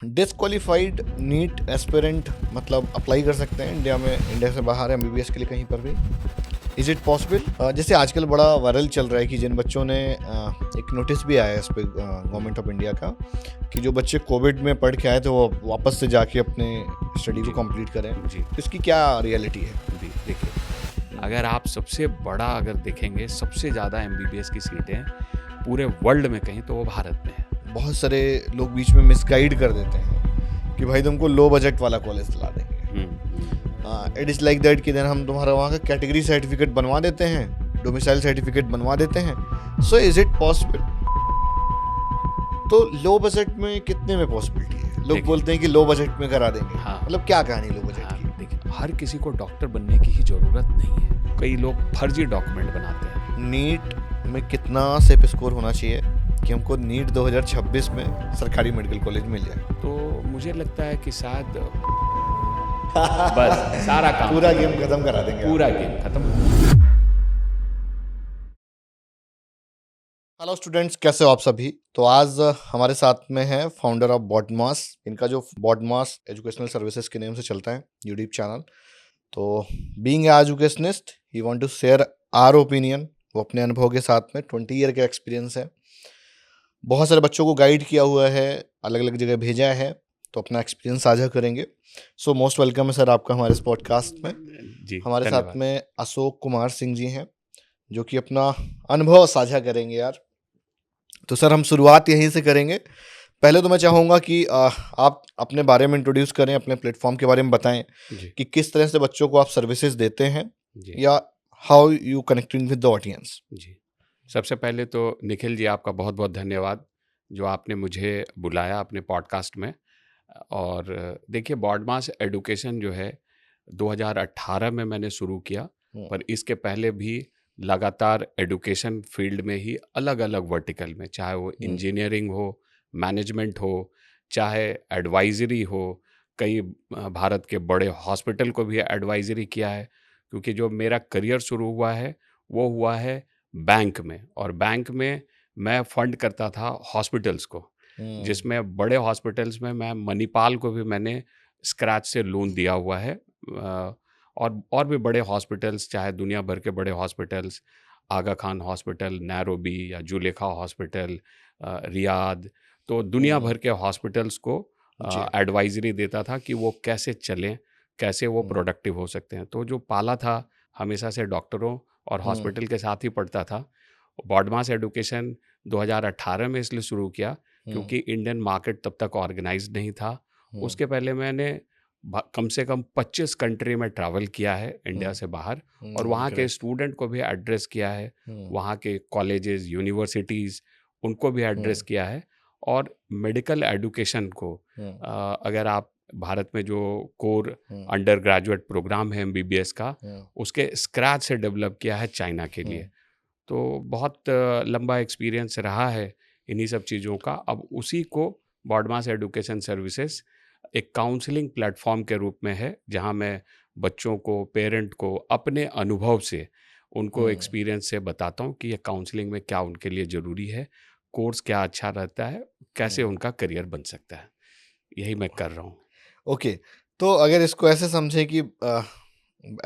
Disqualified NEET aspirant मतलब apply कर सकते हैं इंडिया में, इंडिया से बाहर एमबीबीएस के लिए कहीं पर भी? Is it possible? जैसे आजकल बड़ा वायरल चल रहा है कि जिन बच्चों ने एक नोटिस भी आया है इस पर गवर्नमेंट ऑफ इंडिया का कि जो बच्चे कोविड में पढ़ के आए थे वो वापस से जाके अपने स्टडी को कंप्लीट करें। जी तो इसकी क्या रियलिटी है? जी देखिए, अगर आप सबसे बड़ा अगर देखेंगे, सबसे ज़्यादा एमबीबीएस की सीटें पूरे वर्ल्ड में कहीं तो वो भारत में है। बहुत सारे लोग बीच में मिसगाइड कर देते हैं कि भाई तुमको लो बजट वाला कॉलेज दिला देंगे। इट इज़ लाइक दैट कि देन हम तुम्हारा वहाँ का कैटेगरी सर्टिफिकेट बनवा देते हैं, डोमिसाइल सर्टिफिकेट बनवा देते हैं। So is it possible? तो लो बजट में कितने में पॉसिबिलिटी है? लोग बोलते हैं कि लो बजट में करा देंगे। हाँ। मतलब क्या कहानी लो बजट की? देखिए, हर किसी को डॉक्टर बनने की ही ज़रूरत नहीं है। कई लोग फर्जी डॉक्यूमेंट बनाते हैं। नीट में कितना सेफ स्कोर होना चाहिए कि हमको नीट 2026 में सरकारी मेडिकल कॉलेज मिल जाए? तो मुझे लगता है कि शायद बस सारा काम पूरा गेम खत्म करा देंगे। पूरा गेम खत्म। हेलो स्टूडेंट्स, कैसे हो आप सभी? तो आज हमारे साथ में है फाउंडर ऑफ बॉडमास। इनका जो बॉडमास एजुकेशनल सर्विसेज के नेम से चलता है यूट्यूब चैनल। तो being educationist he want to share our opinion. वो अपने अनुभव के साथ में 20 ईयर का एक्सपीरियंस है, बहुत सारे बच्चों को गाइड किया हुआ है, अलग अलग जगह भेजा है, तो अपना एक्सपीरियंस साझा करेंगे। सो मोस्ट वेलकम है सर आपका हमारे इस पॉडकास्ट में। जी, हमारे साथ धन्यवाद। में अशोक कुमार सिंह जी हैं जो कि अपना अनुभव साझा करेंगे यार। तो सर हम शुरुआत यहीं से करेंगे। पहले तो मैं चाहूँगा कि आप अपने बारे में इंट्रोड्यूस करें, अपने प्लेटफॉर्म के बारे में बताएं जी कि किस तरह से बच्चों को आप सर्विसेज देते हैं जी या how you connecting with the audience. जी सबसे पहले तो निखिल जी, आपका बहुत बहुत धन्यवाद जो आपने मुझे बुलाया अपने पॉडकास्ट में। और देखिए, बॉडमास एडुकेशन जो है 2018 में मैंने शुरू किया, पर इसके पहले भी लगातार एडुकेशन फील्ड में ही अलग अलग वर्टिकल में, चाहे वो इंजीनियरिंग हो, मैनेजमेंट हो, चाहे एडवाइजरी हो, कई भारत के बड़े हॉस्पिटल को भी एडवाइजरी किया है। क्योंकि जो मेरा करियर शुरू हुआ है वो हुआ है बैंक में, और बैंक में मैं फंड करता था हॉस्पिटल्स को, जिसमें बड़े हॉस्पिटल्स में मैं मणिपाल को भी मैंने स्क्रैच से लोन दिया हुआ है। और भी बड़े हॉस्पिटल्स, चाहे दुनिया भर के बड़े हॉस्पिटल्स, आगा खान हॉस्पिटल नैरोबी या जुलेखा हॉस्पिटल रियाद, तो दुनिया भर के हॉस्पिटल्स को एडवाइजरी देता था कि वो कैसे चलें, कैसे वो प्रोडक्टिव हो सकते हैं। तो जो पाला था हमेशा से डॉक्टरों और हॉस्पिटल के साथ ही पढ़ता था। बॉडमास एडुकेशन 2018 में इसलिए शुरू किया क्योंकि इंडियन मार्केट तब तक ऑर्गेनाइज्ड नहीं था। उसके पहले मैंने कम से कम 25 कंट्री में ट्रैवल किया है इंडिया से बाहर, और वहाँ के स्टूडेंट को भी एड्रेस किया है, वहाँ के कॉलेजेस, यूनिवर्सिटीज़, उनको भी एड्रेस किया है। और मेडिकल एडुकेशन को अगर आप भारत में जो कोर अंडर ग्रेजुएट प्रोग्राम है एमबीबीएस का, उसके स्क्रैच से डेवलप किया है चाइना के लिए। तो बहुत लंबा एक्सपीरियंस रहा है इन्हीं सब चीज़ों का। अब उसी को बॉडमास एडुकेशन सर्विसेज एक काउंसलिंग प्लेटफॉर्म के रूप में है, जहां मैं बच्चों को, पेरेंट को अपने अनुभव से, उनको एक्सपीरियंस से बताता हूं कि ये काउंसलिंग में क्या उनके लिए ज़रूरी है, कोर्स क्या अच्छा रहता है, कैसे उनका करियर बन सकता है। यही मैं कर रहा हूँ। ओके, तो अगर इसको ऐसे समझे कि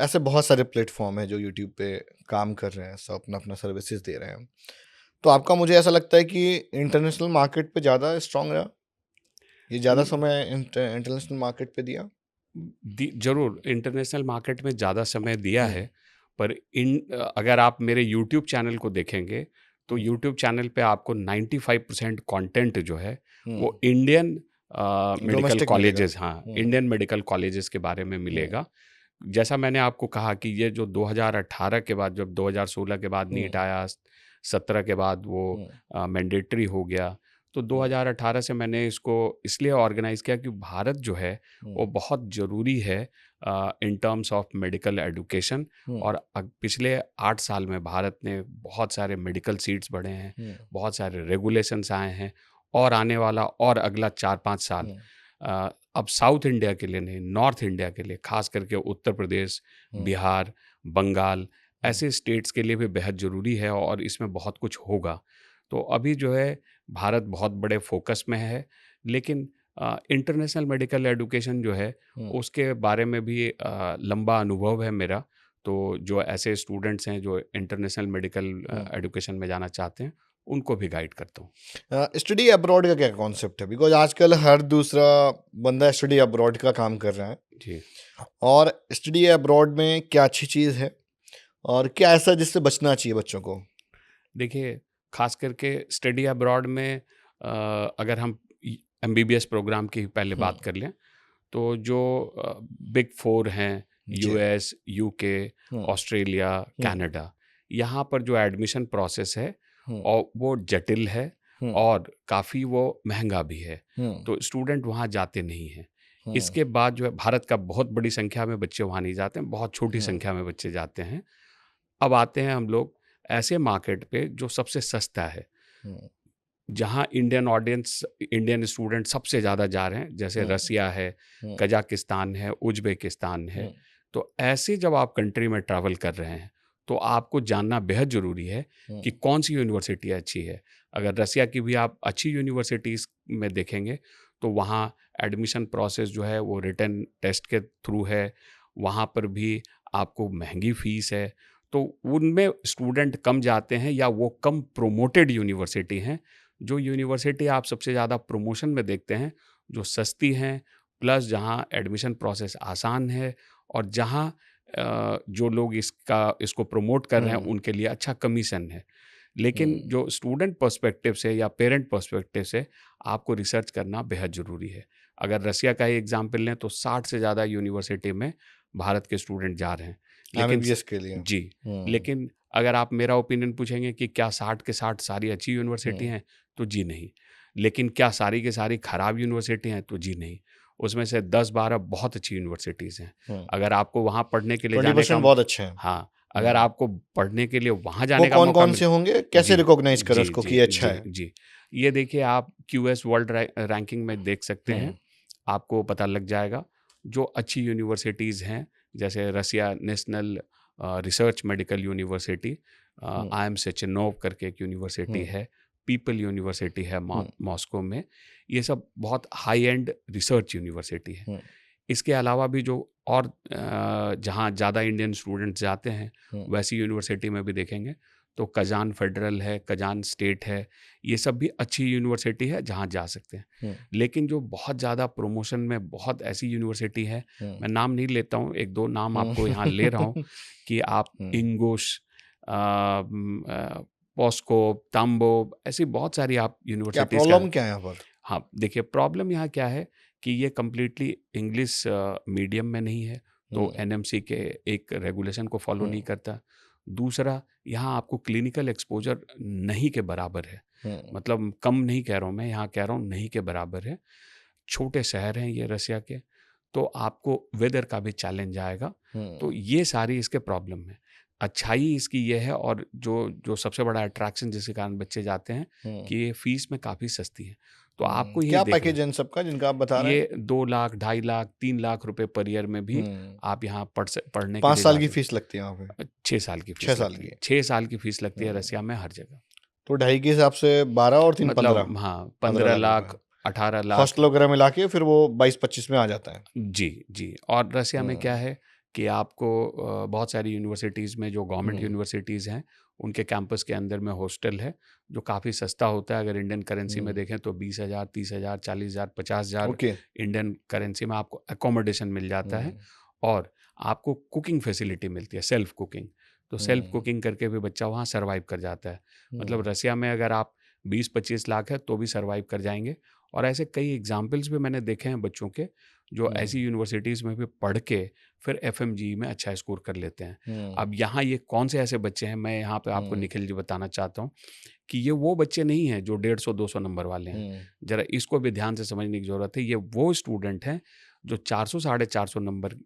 ऐसे बहुत सारे प्लेटफॉर्म है जो यूट्यूब पे काम कर रहे हैं, सब अपना अपना सर्विसेज दे रहे हैं, तो आपका मुझे ऐसा लगता है कि इंटरनेशनल मार्केट पे ज़्यादा स्ट्रांग रहा, ये ज़्यादा समय इंटरनेशनल मार्केट पे दिया? जरूर इंटरनेशनल मार्केट में ज़्यादा समय दिया है, पर अगर आप मेरे यूट्यूब चैनल को देखेंगे तो यूट्यूब चैनल पे आपको 95% कंटेंट जो है वो इंडियन मेडिकल डोमेस्टिक कॉलेजेस, मिलेगा। हाँ, इंडियन मेडिकल कॉलेजेस के बारे में मिलेगा। जैसा मैंने आपको कहा कि ये जो 2018 के बाद, जब 2016 के बाद नीट आया, 17 के बाद वो मैंडेटरी हो गया, तो 2018 से मैंने इसको इसलिए ऑर्गेनाइज किया कि भारत जो है वो बहुत ज़रूरी है in terms of medical education. और पिछले 8 साल में भारत ने बहुत सारे मेडिकल सीट्स बढ़े हैं, बहुत सारे रेगुलेशंस आए हैं, और आने वाला और अगला 4-5 साल अब साउथ इंडिया के लिए नहीं, नॉर्थ इंडिया के लिए, खास करके उत्तर प्रदेश, बिहार, बंगाल, ऐसे स्टेट्स के लिए भी बेहद ज़रूरी है, और इसमें बहुत कुछ होगा। तो अभी जो है भारत बहुत बड़े फोकस में है, लेकिन इंटरनेशनल मेडिकल एजुकेशन जो है उसके बारे में भी लंबा अनुभव है मेरा। तो जो ऐसे स्टूडेंट्स हैं जो इंटरनेशनल मेडिकल एजुकेशन में जाना चाहते हैं, उनको भी गाइड करता हूँ। स्टडी अब्रॉड का क्या कॉन्सेप्ट है? बिकॉज आजकल हर दूसरा बंदा स्टडी अब्रॉड का काम कर रहा है, जी। और स्टडी अब्रॉड में क्या अच्छी चीज़ है और क्या ऐसा जिससे बचना चाहिए बच्चों को? देखिए, खास करके स्टडी अब्रॉड में अगर हम एमबीबीएस प्रोग्राम की पहले बात कर लें, तो जो बिग फोर हैं, जी। यूएस, यूके, ऑस्ट्रेलिया, हम्म। कनाडा, यहाँ पर जो एडमिशन प्रोसेस है हम्म। और वो जटिल है और काफ़ी वो महंगा भी है, हम्म। तो स्टूडेंट वहाँ जाते नहीं हैं। हम्म। इसके बाद जो है भारत का बहुत बड़ी संख्या में बच्चे वहाँ नहीं जाते हैं, बहुत छोटी संख्या में बच्चे जाते हैं। अब आते हैं हम लोग ऐसे मार्केट पे जो सबसे सस्ता है, हम्म। जहाँ इंडियन ऑडियंस, इंडियन स्टूडेंट सबसे ज़्यादा जा रहे हैं, जैसे रसिया है, कजाकिस्तान है, उज़्बेकिस्तान है। तो ऐसे जब आप कंट्री में ट्रैवल कर रहे हैं, तो आपको जानना बेहद ज़रूरी है कि कौन सी यूनिवर्सिटी अच्छी है। अगर रसिया की भी आप अच्छी यूनिवर्सिटीज़ में देखेंगे, तो वहाँ एडमिशन प्रोसेस जो है वो रिटन टेस्ट के थ्रू है, वहाँ पर भी आपको महंगी फ़ीस है। तो उनमें स्टूडेंट कम जाते हैं या वो कम प्रोमोटेड यूनिवर्सिटी हैं। जो यूनिवर्सिटी आप सबसे ज़्यादा प्रमोशन में देखते हैं, जो सस्ती हैं, प्लस जहाँ एडमिशन प्रोसेस आसान है और जहाँ जो लोग इसको प्रमोट कर रहे हैं उनके लिए अच्छा कमीशन है। लेकिन जो स्टूडेंट पर्सपेक्टिव से या पेरेंट पर्सपेक्टिव से आपको रिसर्च करना बेहद ज़रूरी है। अगर रसिया का ही एग्जाम्पल लें, तो 60 से ज़्यादा यूनिवर्सिटी में भारत के स्टूडेंट जा रहे हैं। लेकिन एमबीबीएस के लिए। जी, लेकिन अगर आप मेरा ओपिनियन पूछेंगे कि क्या 60 के 60 सारी अच्छी यूनिवर्सिटी हैं, तो जी नहीं। लेकिन क्या सारी की सारी खराब यूनिवर्सिटी हैं? तो जी नहीं। उसमें से 10-12 बहुत अच्छी यूनिवर्सिटीज़ हैं। अगर आपको वहाँ पढ़ने के लिए जाने 20% का बहुत अच्छे हैं। हाँ, अगर आपको पढ़ने के लिए वहाँ वो जाने का कौन मौका कौन से होंगे? कैसे जी, रिकॉग्नाइज करें जी, उसको कि जी, ये अच्छा जी, है? जी। ये देखिए, आप क्यूएस वर्ल्ड रैंकिंग में देख सकते हैं, आपको पता लग जाएगा। जो अच्छी यूनिवर्सिटीज़ हैं, जैसे Russia national research medical university, IM Sechenov करके एक यूनिवर्सिटी है, पीपल यूनिवर्सिटी है मॉस्को में। ये सब बहुत हाई एंड रिसर्च यूनिवर्सिटी है। इसके अलावा भी जो और जहाँ ज़्यादा इंडियन स्टूडेंट्स जाते हैं, वैसी यूनिवर्सिटी में भी देखेंगे तो कजान फेडरल है, कजान स्टेट है, ये सब भी अच्छी यूनिवर्सिटी है जहाँ जा सकते हैं। लेकिन जो बहुत ज़्यादा प्रमोशन में बहुत ऐसी यूनिवर्सिटी है, मैं नाम नहीं लेता हूँ, 1-2 नाम आपको यहाँ ले रहा हूँ कि आप इंगुश, पॉस्को, ताम्बो, ऐसी बहुत सारी आप क्या यूनिवर्सिटीज़ का। प्रॉब्लम क्या है यहाँ पर? हाँ, देखिए, प्रॉब्लम यहाँ क्या है कि ये कंप्लीटली इंग्लिश मीडियम में नहीं है, तो एनएमसी के एक रेगुलेशन को फॉलो नहीं करता। दूसरा, यहाँ आपको क्लिनिकल एक्सपोजर नहीं के बराबर है। मतलब कम नहीं कह रहा हूँ मैं, यहाँ कह रहा हूँ नहीं के बराबर है। छोटे शहर हैं ये रसिया के, तो आपको वेदर का भी चैलेंज आएगा। तो ये सारी इसके प्रॉब्लम है। अच्छाई इसकी ये है, और जो जो सबसे बड़ा अट्रैक्शन जिसके कारण बच्चे जाते हैं, कि ये फीस में काफ़ी सस्ती है। तो आपको यही क्या देखना पैकेज है इन सबका जिनका आप बता है, रहे हैं? ये 2 लाख, 2.5 लाख, 3 लाख रुपए पर ईयर में भी आप यहाँ पढ़ने के 5 लिए साल जा की सकते फीस लगती है वहाँ पे? हैं। 6 साल की 6 फीस साल लगती की है, है। 6 साल की फीस लगती है रसिया में हर जगह। तो 2.5 के हिसाब से 12 और 3 15, मतलब हाँ, 15 15 लाख लाख, रुपए। 18 लाख। हॉस्टल वगैरह मिला के फिर वो 22-25 में आ जाता है। जी, जी। और रसिया में क्या है कि आपको बहुत सारी यूनिवर्सिटीज़ में, जो गवर्नमेंट यूनिवर्सिटीज़ हैं, उनके कैंपस के अंदर में हॉस्टल है, जो काफ़ी सस्ता होता है। अगर इंडियन करेंसी में देखें तो 20,000, 30,000, 40,000, 50,000 ओके। इंडियन करेंसी में आपको अकोमोडेशन मिल जाता है, और आपको कुकिंग फैसिलिटी मिलती है, सेल्फ कुकिंग। तो सेल्फ कुकिंग करके भी बच्चा वहाँ सर्वाइव कर जाता है। मतलब रसिया में अगर आप 20-25 लाख है तो भी सर्वाइव कर जाएँगे। और ऐसे कई एग्ज़ाम्पल्स भी मैंने देखे हैं बच्चों के, जो ऐसी यूनिवर्सिटीज़ में भी पढ़ के फिर एफएमजी में अच्छा स्कोर कर लेते हैं। अब यहाँ ये कौन से ऐसे बच्चे हैं, मैं यहाँ पे आपको निखिल जी बताना चाहता हूँ कि ये वो बच्चे नहीं हैं जो 150-200 नंबर वाले हैं। ज़रा इसको भी ध्यान से समझने की ज़रूरत है। ये वो स्टूडेंट हैं जो 400 साढ़े 400 नंबर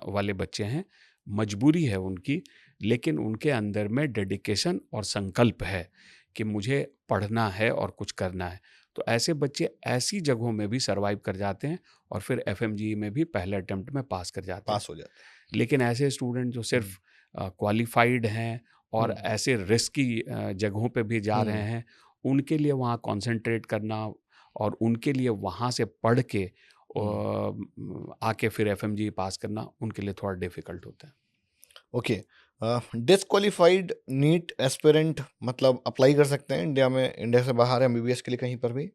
वाले बच्चे हैं। मजबूरी है उनकी, लेकिन उनके अंदर में डेडिकेशन और संकल्प है कि मुझे पढ़ना है और कुछ करना है। तो ऐसे बच्चे ऐसी जगहों में भी सर्वाइव कर जाते हैं और फिर एफएमजी में भी पहले अटेम्प्ट में पास कर जाते हैं। पास हो जाता है। लेकिन ऐसे स्टूडेंट जो सिर्फ क्वालिफाइड हैं और ऐसे रिस्की जगहों पे भी जा रहे हैं, उनके लिए वहाँ कंसंट्रेट करना और उनके लिए वहाँ से पढ़ के आके फिर एफएमजी पास करना उनके लिए थोड़ा डिफिकल्ट होता है। ओके, डिसक्वालिफाइड नीट एस्पिरेंट मतलब अप्लाई कर सकते हैं इंडिया में, इंडिया से बाहर एमबीबीएस के लिए कहीं पर भी?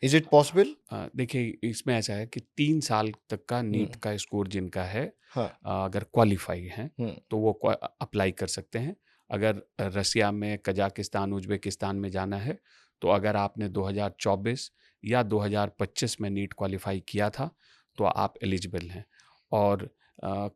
Is it possible? देखिए, इसमें ऐसा है कि 3 साल तक का नीट हम्म, का स्कोर जिनका है, हाँ, अगर क्वालिफाई हैं हम्म, तो वो अप्लाई कर सकते हैं। अगर रसिया में, कजाकिस्तान, उज़्बेकिस्तान में जाना है, तो अगर आपने 2024 या 2025 में नीट क्वालिफाई किया था, तो आप एलिजिबल हैं। और अ,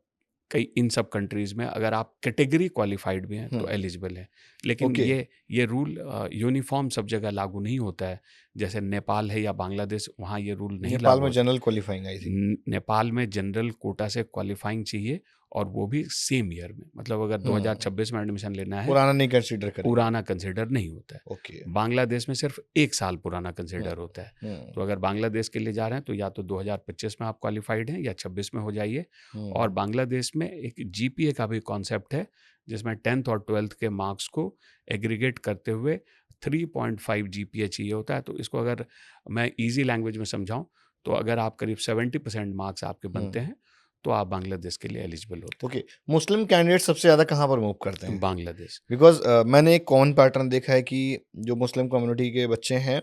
कई इन सब कंट्रीज़ में अगर आप कैटेगरी क्वालिफाइड भी हैं, तो हम्म, एलिजिबल हैं। लेकिन ओके। ये रूल यूनिफ़ॉर्म सब जगह लागू नहीं होता है। जैसे नेपाल है या बांग्लादेश, वहाँ ये रूल नहीं नेपाल लागू में होता। जनरल क्वालिफाइंग आई थी। नेपाल में जनरल कोटा से क्वालिफाइंग चाहिए, और वो भी सेम ईयर में। मतलब अगर हम्म, 2026 में एडमिशन लेना है, पुराना नहीं कंसीडर करेंगे। पुराना कंसिडर नहीं होता है। ओके। बांग्लादेश में सिर्फ 1 साल पुराना हम्म, कंसिडर होता है। तो हम्म, अगर बांग्लादेश के लिए जा रहे हैं, तो या तो 2025 में आप क्वालिफाइड हैं या 26 में हो जाइए। और हम्म, बांग्लादेश में एक जीपीए का भी कॉन्सेप्ट है, जिसमें 10th और 12th के मार्क्स को एग्रीगेट करते हुए 3.5 जीपीए चाहिए होता है। तो इसको अगर मैं ईज़ी लैंग्वेज में समझाऊँ, तो अगर आप करीब 70% मार्क्स आपके बनते हम्म, हैं, तो आप बांग्लादेश के लिए एलिजिबल होते ओके। मुस्लिम कैंडिडेट सबसे ज़्यादा कहाँ पर मूव करते हैं। हैं? बांग्लादेश। बिकॉज मैंने एक कॉमन पैटर्न देखा है कि जो मुस्लिम कम्युनिटी के बच्चे हैं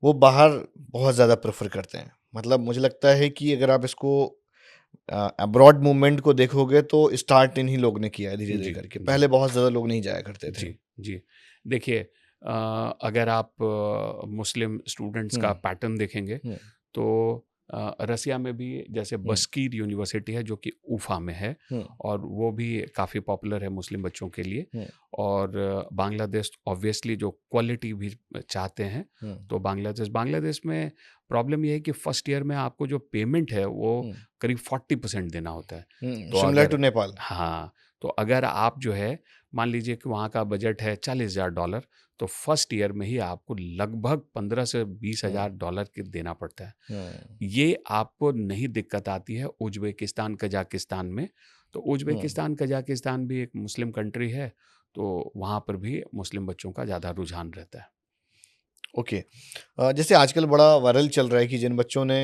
वो बाहर बहुत ज़्यादा प्रेफर करते हैं। मतलब मुझे लगता है कि अगर आप इसको अब्रॉड मूवमेंट को देखोगे तो स्टार्ट इन्हीं लोग ने किया है धीरे धीरे जी, करके। जी। पहले बहुत ज़्यादा लोग नहीं जाया करते थे। जी, जी। देखिए, अगर आप मुस्लिम स्टूडेंट्स का हम्म, पैटर्न देखेंगे, हम्म, तो रसिया में भी जैसे हम्म, बस्कीर यूनिवर्सिटी है जो कि उफ़ा में है, हम्म, और वो भी काफ़ी पॉपुलर है मुस्लिम बच्चों के लिए। हम्म, और बांग्लादेश ऑब्वियसली जो क्वालिटी भी चाहते हैं, हम्म, तो बांग्लादेश में प्रॉब्लम ये है कि फर्स्ट ईयर में आपको जो पेमेंट है वो करीब 40% देना होता है। तो सिमिलर अगर टू नेपाल। हाँ, तो अगर आप जो है, मान लीजिए कि वहाँ का बजट है $40,000, तो फर्स्ट ईयर में ही आपको लगभग 15 से हम्म, $20,000 के देना पड़ता है। हम्म, ये आपको नहीं दिक्कत आती है उज़्बेकिस्तान, कजाकिस्तान में। तो हम्म, उज़्बेकिस्तान, कजाकिस्तान भी एक मुस्लिम कंट्री है, तो वहाँ पर भी मुस्लिम बच्चों का ज़्यादा रुझान रहता है। ओके। जैसे आजकल बड़ा वायरल चल रहा है कि जिन बच्चों ने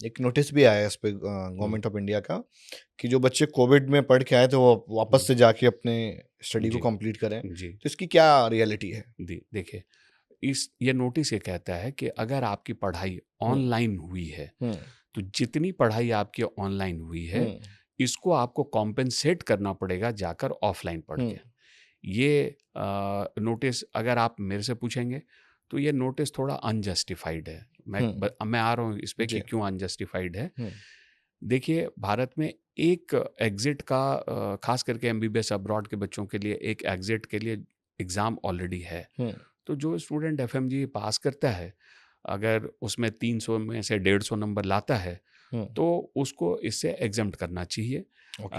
एक नोटिस भी आया है इस पे हुँ, गवर्नमेंट ऑफ इंडिया का कि जो बच्चे कोविड में पढ़ के आए थे वो वापस हुँ। से जाके अपने स्टडी को जी, कंप्लीट करें, जी, तो इसकी क्या रियलिटी है? देखिए, ये नोटिस ये कहता है कि अगर आपकी पढ़ाई हम्म, ऑनलाइन हुई है, हम्म, तो जितनी पढ़ाई आपकी ऑनलाइन हुई है, हम्म, इसको आपको कॉम्पेंसेट करना पड़ेगा जाकर ऑफलाइन पढ़ हम्म, के। ये नोटिस अगर आप मेरे से पूछेंगे, तो ये नोटिस थोड़ा अनजस्टिफाइड है। हम्म, मैं आ रहा हूँ इस पे कि जी, क्यों अनजस्टिफाइड है। हम्म, देखिए, भारत में एक एग्ज़िट का, ख़ास करके एमबीबीएस अब्रॉड के बच्चों के लिए एक एग्ज़िट के लिए एग्ज़ाम ऑलरेडी है। हम्म, तो जो स्टूडेंट एफएमजी पास करता है, अगर उसमें 300 में से 150 नंबर लाता है, हम्म, तो उसको इससे एग्ज़म्प्ट करना चाहिए। ओके,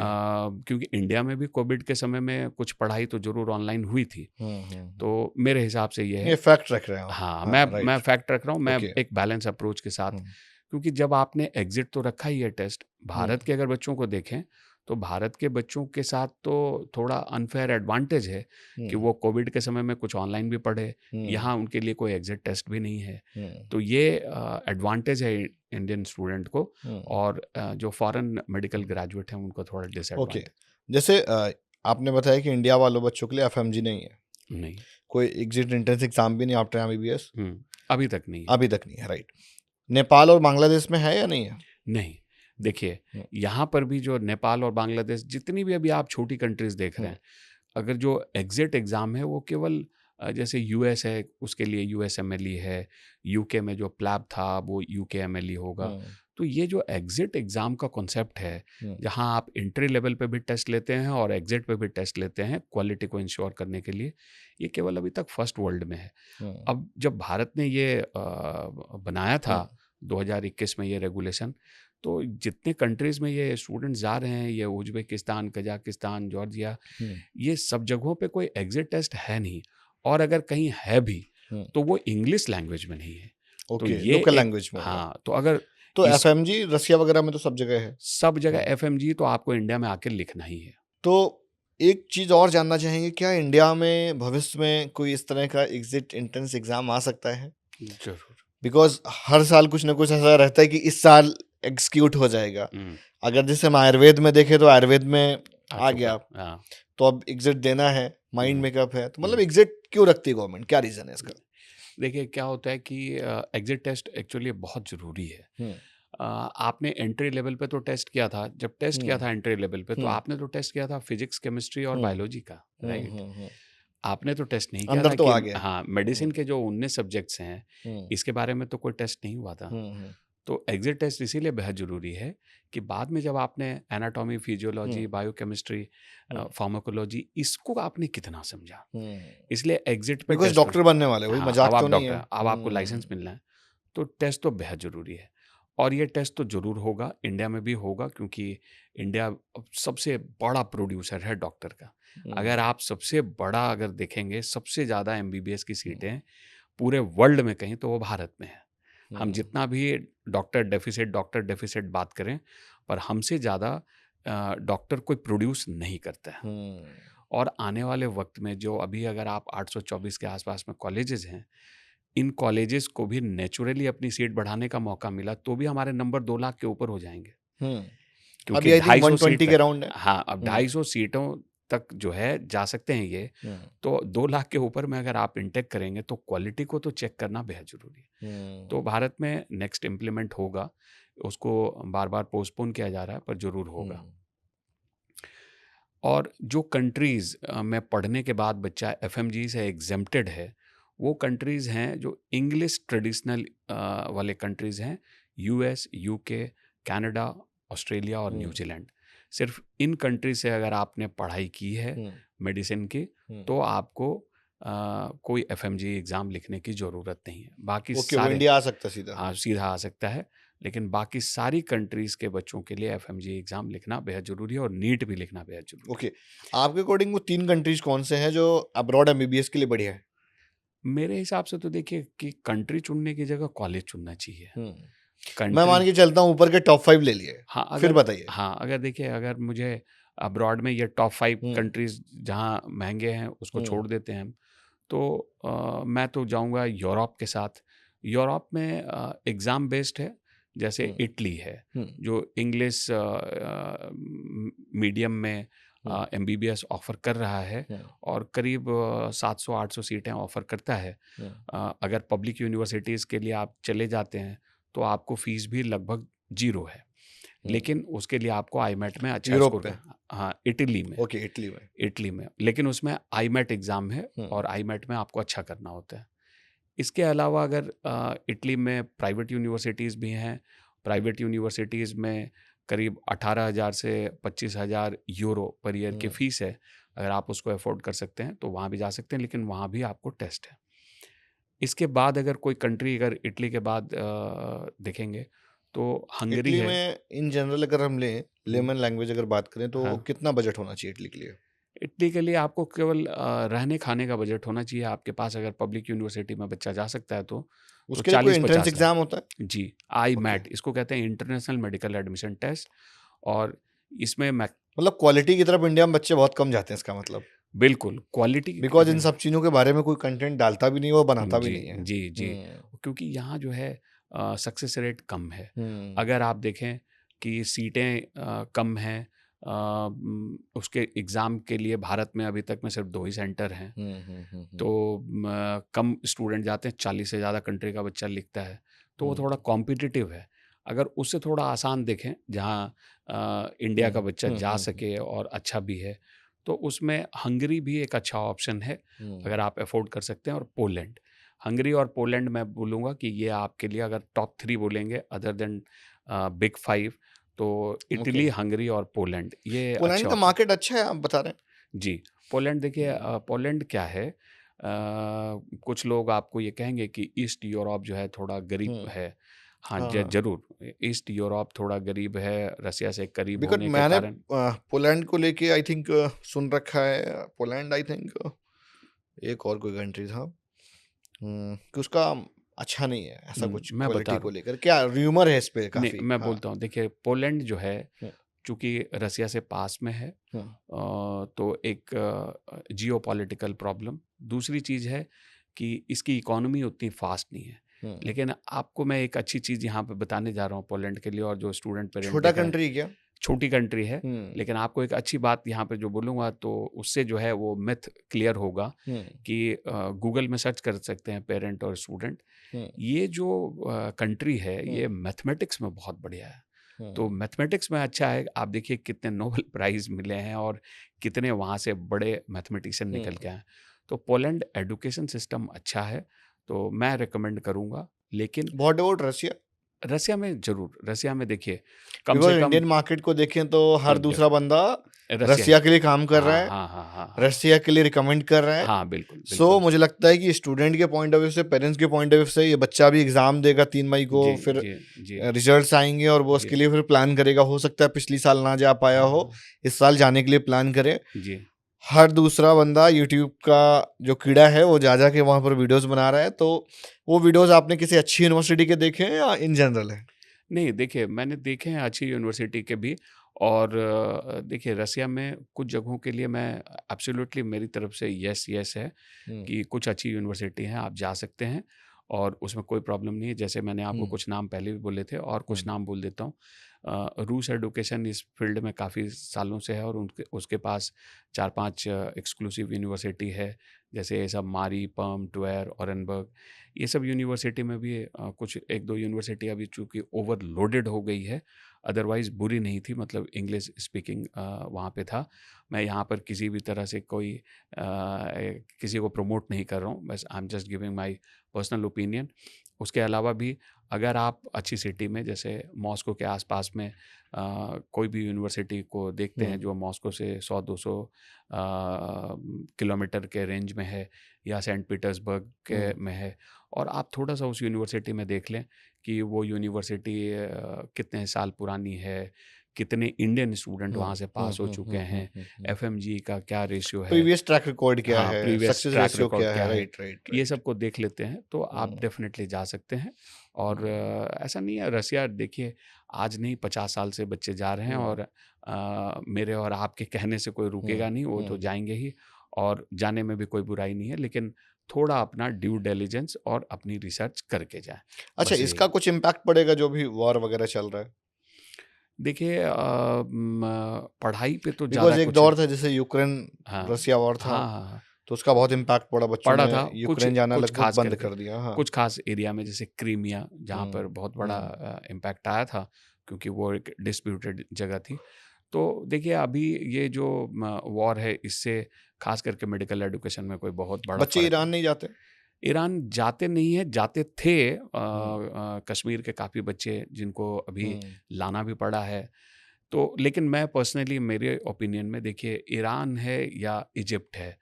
क्योंकि इंडिया में भी कोविड के समय में कुछ पढ़ाई तो ज़रूर ऑनलाइन हुई थी। हम्म, तो मेरे हिसाब से ये ये है। फैक्ट रख रहे हैं आप? हाँ, हाँ, मैं राइट, फैक्ट रख रहा हूँ, मैं ओके, एक बैलेंस अप्रोच के साथ। हम्म, क्योंकि जब आपने एग्ज़िट तो रखा ही है टेस्ट, हम्म, भारत के अगर बच्चों को देखें, तो भारत के बच्चों के साथ तो थोड़ा अनफ़ेयर एडवांटेज है कि हम्म, वो कोविड के समय में कुछ ऑनलाइन भी पढ़े, हम्म, यहाँ उनके लिए कोई एग्ज़िट टेस्ट भी नहीं है। हम्म, तो ये एडवांटेज है इंडियन स्टूडेंट को, हम्म, और जो फ़ॉरेन मेडिकल हम्म, ग्रेजुएट हैं, उनको थोड़ा ओके। डिसएडवांटेज। जैसे आपने बताया कि इंडिया वालों बच्चों के लिए एफएमजी नहीं है, नहीं। कोई एग्जिट एंट्रेंस एग्जाम भी नहीं आफ्टर एमबीबीएस? हुँ, अभी तक नहीं है। अभी तक नहीं है, राइट। नेपाल और बांग्लादेश में है या नहीं है? नहीं, देखिए, हम्म, यहाँ पर भी जो नेपाल और बांग्लादेश, जितनी भी अभी आप छोटी कंट्रीज़ देख रहे हम्म, हैं, अगर जो एग्ज़िट एग्ज़ाम है वो केवल जैसे यूएस है, उसके लिए यूएसएमएलई है, यूके में जो प्लैब था वो यूकेएमएलई होगा। हम्म, तो ये जो एग्ज़िट एग्ज़ाम का कॉन्सेप्ट है, हम्म, जहाँ आप एंट्री लेवल पे भी टेस्ट लेते हैं और एग्ज़िट पे भी टेस्ट लेते हैं क्वालिटी को इंश्योर करने के लिए, ये केवल अभी तक फर्स्ट वर्ल्ड में है। हम्म, अब जब भारत ने ये बनाया था हम्म, 2021 में ये रेगुलेशन, तो जितने कंट्रीज़ में ये स्टूडेंट्स जा रहे हैं, ये उज़्बेकिस्तान, कज़ाकिस्तान, जॉर्जिया, हम्म, ये सब जगहों पे कोई एग्ज़िट टेस्ट है नहीं, और अगर कहीं है भी, हम्म, तो वो इंग्लिश लैंग्वेज में नहीं है। तो ओके, ये लोकल एक, लैंग्वेज में होगा। हाँ, तो अगर तो इस एफएमजी रसिया वगैरह में तो सब जगह है। सब जगह हम्म, एफएमजी तो आपको इंडिया में आके लिखना ही है। तो एक चीज और जानना चाहेंगे, क्या इंडिया में भविष्य में कोई इस तरह का एग्जिट एंट्रेंस एग्जाम आ सकता है? ज़रूर। बिकॉज हर साल कुछ ना कुछ ऐसा रहता है कि इस साल एग्जीक्यूट हो जाएगा। अगर जैसे हम आयुर्वेद में देखें तो आयुर्वेद में आ गया, हाँ। तो अब एग्जिट देना है, माइंड मेकअप है, तो मतलब हम्म। एग्जिट क्यों रखती है गवर्नमेंट, क्या रीजन है इसका? देखिए क्या होता है कि एग्जिट टेस्ट एक्चुअली बहुत ज़रूरी है। हम्म आपने एंट्री लेवल पे तो टेस्ट किया था, जब टेस्ट किया हम्म था एंट्री लेवल पे तो हम्म आपने तो टेस्ट किया था फिजिक्स, केमिस्ट्री और हम्म बायोलॉजी का, राइट? हम्म। आपने तो टेस्ट नहीं किया अंदर था तो कि आ गया। हाँ, मेडिसिन के जो 19 सब्जेक्ट्स हैं, हम्म इसके बारे में तो कोई टेस्ट नहीं हुआ था। हम्म तो एग्जिट टेस्ट इसीलिए बेहद ज़रूरी है कि बाद में जब आपने एनाटॉमी, हम्म फिजियोलॉजी, बायोकेमिस्ट्री, हम्म फार्माकोलॉजी, इसको आपने कितना समझा, हम्म। इसलिए एग्जिट पे बिकॉज टेस्ट डॉक्टर बनने वाले, वही हाँ, अब मजाक तो आप नहीं डॉक्टर है। हैं, अब आपको लाइसेंस मिलना है, तो टेस्ट तो बेहद ज़रूरी है। और ये टेस्ट तो ज़रूर होगा, इंडिया में भी होगा, क्योंकि इंडिया अब सबसे बड़ा प्रोड्यूसर है डॉक्टर का। अगर आप सबसे बड़ा अगर देखेंगे, सबसे ज़्यादा एमबीबीएस की सीटें पूरे वर्ल्ड में कहीं तो वो भारत में है। हम जितना भी डॉक्टर डेफिसिट बात करें, पर हमसे ज़्यादा डॉक्टर कोई प्रोड्यूस नहीं करता है। और आने वाले वक्त में जो अभी अगर आप 824 के आसपास में कॉलेजेस हैं, इन कॉलेजेस को भी नेचुरली अपनी सीट बढ़ाने का मौका मिला तो भी हमारे नंबर 2 लाख के ऊपर हो जाएंगे, क्योंकि अभी आई थिंक 250 सीट 120 के तक, राउंड है। हाँ, अब 250 सीटों तक जो है जा सकते हैं ये। तो 2 लाख के ऊपर में अगर आप इंटेक करेंगे तो क्वालिटी को तो चेक करना बेहद ज़रूरी है। तो भारत में नेक्स्ट इम्प्लीमेंट होगा, उसको बार-बार पोस्टपोन किया जा रहा है, पर ज़रूर होगा। और जो कंट्रीज़ में पढ़ने के बाद बच्चा एफएमजी से एग्जेम्प्टेड है, वो कंट्रीज़ हैं जो इंग्लिश ट्रेडिशनल वाले कंट्रीज़ हैं, यूएस, यूके, कनाडा, ऑस्ट्रेलिया और न्यूजीलैंड। सिर्फ इन कंट्री से अगर आपने पढ़ाई की है मेडिसिन की, तो आपको कोई एफएमजी एग्ज़ाम लिखने की ज़रूरत नहीं है। बाकी ओके, वो सारे इंडिया आ सकता सीधा। हाँ, सीधा आ सकता है, लेकिन बाकी सारी कंट्रीज़ के बच्चों के लिए एफएमजी एग्ज़ाम लिखना बेहद ज़रूरी है और नीट भी लिखना बेहद ज़रूरी है। ओके, आपके अकॉर्डिंग वो 3 कंट्रीज कौन से हैं जो अब्रॉड एमबीबीएस के लिए बढ़िया है? मेरे हिसाब से तो देखिए कि कंट्री चुनने की जगह कॉलेज चुनना चाहिए। मैं मान कंट्री के चलता हूँ ऊपर के टॉप 5 ले लिए, हाँ, फिर अगर बताइए। हाँ, अगर देखिए अगर मुझे अब्रॉड में ये टॉप 5 हुँ, कंट्रीज़ जहाँ महँगे हैं उसको हुँ, छोड़ देते हैं हम, तो मैं तो जाऊँगा यूरोप के साथ। यूरोप में एग्ज़ाम बेस्ड है, जैसे हुँ, इटली है, हुँ, जो इंग्लिश मीडियम में हुँ, एमबीबीएस ऑफ़र कर रहा है हुँ, और करीब 700-800 सीटें ऑफ़र करता है। हुँ, अगर पब्लिक यूनिवर्सिटीज़ के लिए आप चले जाते हैं, तो आपको फ़ीस भी लगभग ज़ीरो है। हुँ। लेकिन उसके लिए आपको आईमेट में अच्छा यूरोप स्कोर पे? करना, हाँ, इटली में। ओके, इटली में। इटली में, लेकिन उसमें आईमेट एग्ज़ाम है हुँ, और आईमेट में आपको अच्छा करना होता है। इसके अलावा अगर इटली में प्राइवेट यूनिवर्सिटीज़ भी हैं, प्राइवेट यूनिवर्सिटीज़ में करीब 18,000 से 25,000 यूरो पर ईयर की हुँ। फ़ीस है। अगर आप उसको अफ़ोर्ड कर सकते हैं, तो वहाँ भी जा सकते हैं, लेकिन वहाँ भी आपको टेस्ट है। इसके बाद अगर कोई कंट्री अगर इटली के बाद देखेंगे, तो हंगरी इटली है। में इन जनरल अगर हम लें, हुँ, लेमन लैंग्वेज अगर बात करें, तो हाँ। कितना बजट होना चाहिए इटली के लिए? इटली के लिए आपको केवल रहने-खाने का बजट होना चाहिए आपके पास, अगर पब्लिक यूनिवर्सिटी में बच्चा जा सकता है तो उसके लिए कोई एंट्रेंस 40-50 लाख। एग्ज़ाम होता है? जी, ओके, आईमैट इसको कहते हैं, इंटरनेशनल मेडिकल एडमिशन टेस्ट। और इसमें मैं मतलब क्वालिटी की तरफ इंडिया में बच्चे बहुत कम जाते हैं, इसका मतलब। बिल्कुल क्वालिटी बिकॉज़ इन सब चीज़ों के बारे में कोई कंटेंट डालता भी नहीं है, वो बनाता भी जी, नहीं है। जी, जी। हुँ, क्योंकि यहाँ जो है सक्सेस रेट कम है। हुँ, अगर आप देखें कि सीटें कम हैं, उसके एग्ज़ाम के लिए भारत में अभी तक में सिर्फ 2 ही सेंटर हैं। हुँ, हुँ, हुँ, हुँ, तो कम स्टूडेंट जाते हैं, 40 से ज़्यादा कंट्री का बच्चा लिखता है, तो वो हुँ, थोड़ा कॉम्पिटिटिव है। अगर उससे थोड़ा आसान देखें, जहाँ इंडिया हुँ, का बच्चा हुँ, जा हुँ, हुँ, सके और अच्छा भी है, तो उसमें हंगरी भी एक अच्छा ऑप्शन है, हुँ। अगर आप अफ़ोर्ड कर सकते हैं, और पोलैंड। हंगरी और पोलैंड मैं बोलूँगा कि ये आपके लिए, अगर टॉप 3 बोलेंगे अदर देन बिग 5, तो ओके। इटली, हंगरी और पोलैंड ये अच्छे पोलैंड का ऑप्शन। मार्केट अच्छा है, आप बता रहे हैं? जी, पोलैंड देखिए, हुँ, पोलैंड क्या है, कुछ लोग आपको ये कहेंगे कि ईस्ट यूरोप जो है थोड़ा गरीब हुँ। है। हाँ, हाँ, हाँ। ज़रूर, ईस्ट यूरोप थोड़ा गरीब है, रसिया से करीब बिकॉज़ होने के मैंने कारण। पोलैंड को लेके आई थिंक सुन रखा है, पोलैंड आई थिंक एक और कोई कंट्री था, कि उसका अच्छा नहीं है, ऐसा कुछ मैं बता क्वालिटी रहा को हूँ। लेकर। क्या र्यूमर है इस पे नहीं, काफ़ी? मैं हाँ। बोलता हूँ, देखिए पोलैंड जो है, हुँ, चूँकि रसिया से पास में है, हुँ, तो एक जियोपॉलिटिकल प्रॉब्लम। दूसरी चीज़ है कि इसकी इकॉनमी उतनी फ़ास्ट नहीं है। लेकिन आपको मैं एक अच्छी चीज़ यहाँ पे बताने जा रहा हूँ पोलैंड के लिए, और जो स्टूडेंट पेरेंट छोटा देख रहे हैं, कंट्री क्या? छोटी कंट्री है, हुँ, लेकिन आपको एक अच्छी बात यहाँ पे जो बोलूँगा तो उससे जो है वो मिथ क्लियर होगा हुँ, कि गूगल में सर्च कर सकते हैं पेरेंट और स्टूडेंट। हुँ, ये जो कंट्री है हुँ, ये मैथमेटिक्स में बहुत बढ़िया है। तो हुँ, मैथमेटिक्स में अच्छा है, आप देखिए कितने नोबेल प्राइज़ मिले हैं और कितने वहाँ से बड़े मैथमेटिशियन हुँ। निकल के आए हैं। तो पोलैंड एजुकेशन सिस्टम अच्छा है, तो मैं रिकमेंड करूँगा। लेकिन व्हाट अबाउट रशिया? रसिया में ज़रूर, रसिया में देखिए कम से बिकॉज़ कम इंडियन मार्केट को देखें तो तो हर दूसरा बंदा रसिया ही। रसिया के लिए काम कर रहा हाँ, है, हाँ, हाँ, हाँ, हाँ। रसिया के लिए रिकमेंड कर रहा है। हाँ, बिल्कुल, सो बिल्कुल। मुझे लगता है कि स्टूडेंट के पॉइंट ऑफ व्यू से, पेरेंट्स के पॉइंट ऑफ व्यू से, ये बच्चा भी एग्ज़ाम देगा 3 मई को, जी, फिर जी, जी, रिजल्ट्स आएँगे और वो जी। उसके लिए फिर प्लान करेगा। हो सकता है पिछली साल ना जा पाया हाँ, हो, हाँ। इस साल जाने के लिए प्लान करे। जी। हर दूसरा बंदा यूट्यूब का जो कीड़ा है वो जा के वहाँ पर वीडियोज़ बना रहा है। तो वो वीडियोज़ आपने किसी अच्छी यूनिवर्सिटी के देखे हैं या इन जनरल है? नहीं, देखिए मैंने देखे हैं अच्छी यूनिवर्सिटी के भी, और देखिए रसिया में कुछ जगहों के लिए मैं एब्सोल्युटली मेरी तरफ से येस, येस है हुँ, कि कुछ अच्छी यूनिवर्सिटी हैं, आप जा सकते हैं और उसमें कोई प्रॉब्लम नहीं है। जैसे मैंने आपको हुँ, कुछ नाम पहले भी बोले थे और हुँ, कुछ नाम बोल देता हूँ। रूस एडुकेशन इस फील्ड में काफ़ी सालों से है और उनके उसके पास 4-5 एक्सक्लूसिव यूनिवर्सिटी है। जैसे ये सब मारी, पर्म, ट्वेर, ओरेनबर्ग, ये सब यूनिवर्सिटी में भी कुछ 1-2 यूनिवर्सिटी अभी चूँकि ओवरलोडेड हो गई है, अदरवाइज़ बुरी नहीं थी, मतलब इंग्लिश स्पीकिंग वहाँ पे था। मैं यहाँ पर किसी भी तरह से कोई किसी को प्रमोट नहीं कर रहा हूँ, बस I am just giving my personal opinion. उसके अलावा भी अगर आप अच्छी सिटी में जैसे मॉस्को के आसपास में कोई भी यूनिवर्सिटी को देखते हुँ, हैं जो मॉस्को से 100-200 किलोमीटर के रेंज में है या सेंट पीटर्सबर्ग के हुँ, में है, और आप थोड़ा-सा उस यूनिवर्सिटी में देख लें कि वो यूनिवर्सिटी कितने साल पुरानी है, कितने इंडियन स्टूडेंट हुँ, वहाँ से हुँ, पास हो हुँ, चुके हुँ, हुँ, हैं, हुँ, हुँ। एफएमजी का क्या रेशियो है, प्रीवियस ट्रैक रिकॉर्ड क्या हाँ, है? Previous success track ratio record क्या क्या है? है, राइट, राइट, ये राइट। सब को देख लेते हैं, तो आप हुँ, डेफ़िनेटली जा सकते हैं। और हुँ, ऐसा नहीं है, रसिया देखिए आज नहीं 50 साल से बच्चे जा रहे हैं, हुँ, और मेरे और आपके कहने से कोई हुँ, रुकेगा नहीं, वो तो हुँ, जाएँगे ही, और जाने में भी कोई बुराई नहीं है, लेकिन थोड़ा अपना ड्यू डिलिजेंस और अपनी रिसर्च करके जाएँ, अच्छा, बस यही इसका है। कुछ इम्पैक्ट पड़ेगा जो भी वॉर वगैरह चल रहा है? देखिए पढ़ाई पे तो ज़्यादा बिकॉज़ एक कुछ, दौर था जैसे यूक्रेन हाँ, रसिया वॉर था, हाँ, हाँ, हाँ। तो उसका बहुत इम्पैक्ट पड़ा, बच्चों पड़ा ने था, कुछ यूक्रेन जाना कुछ लगभग ख़ास बंद करके, कर दिया। हाँ। कुछ ख़ास एरिया में जैसे क्रीमिया, जहाँ पर हुँ, बहुत बड़ा हुँ, इम्पैक्ट आया था, क्योंकि वो एक डिस्प्यूटेड जगह थी। तो देखिए अभी ये जो वॉर है, इससे ख़ास करके मेडिकल एजुकेशन में कोई बहुत बड़ा बच्चे फ़र्क ईरान नहीं। नहीं जाते? ईरान जाते नहीं हैं, जाते थे हुँ, कश्मीर के काफ़ी बच्चे जिनको अभी हुँ, लाना भी पड़ा है। तो लेकिन मैं पर्सनली मेरे ओपिनियन में देखिए ईरान है या इजिप्ट है,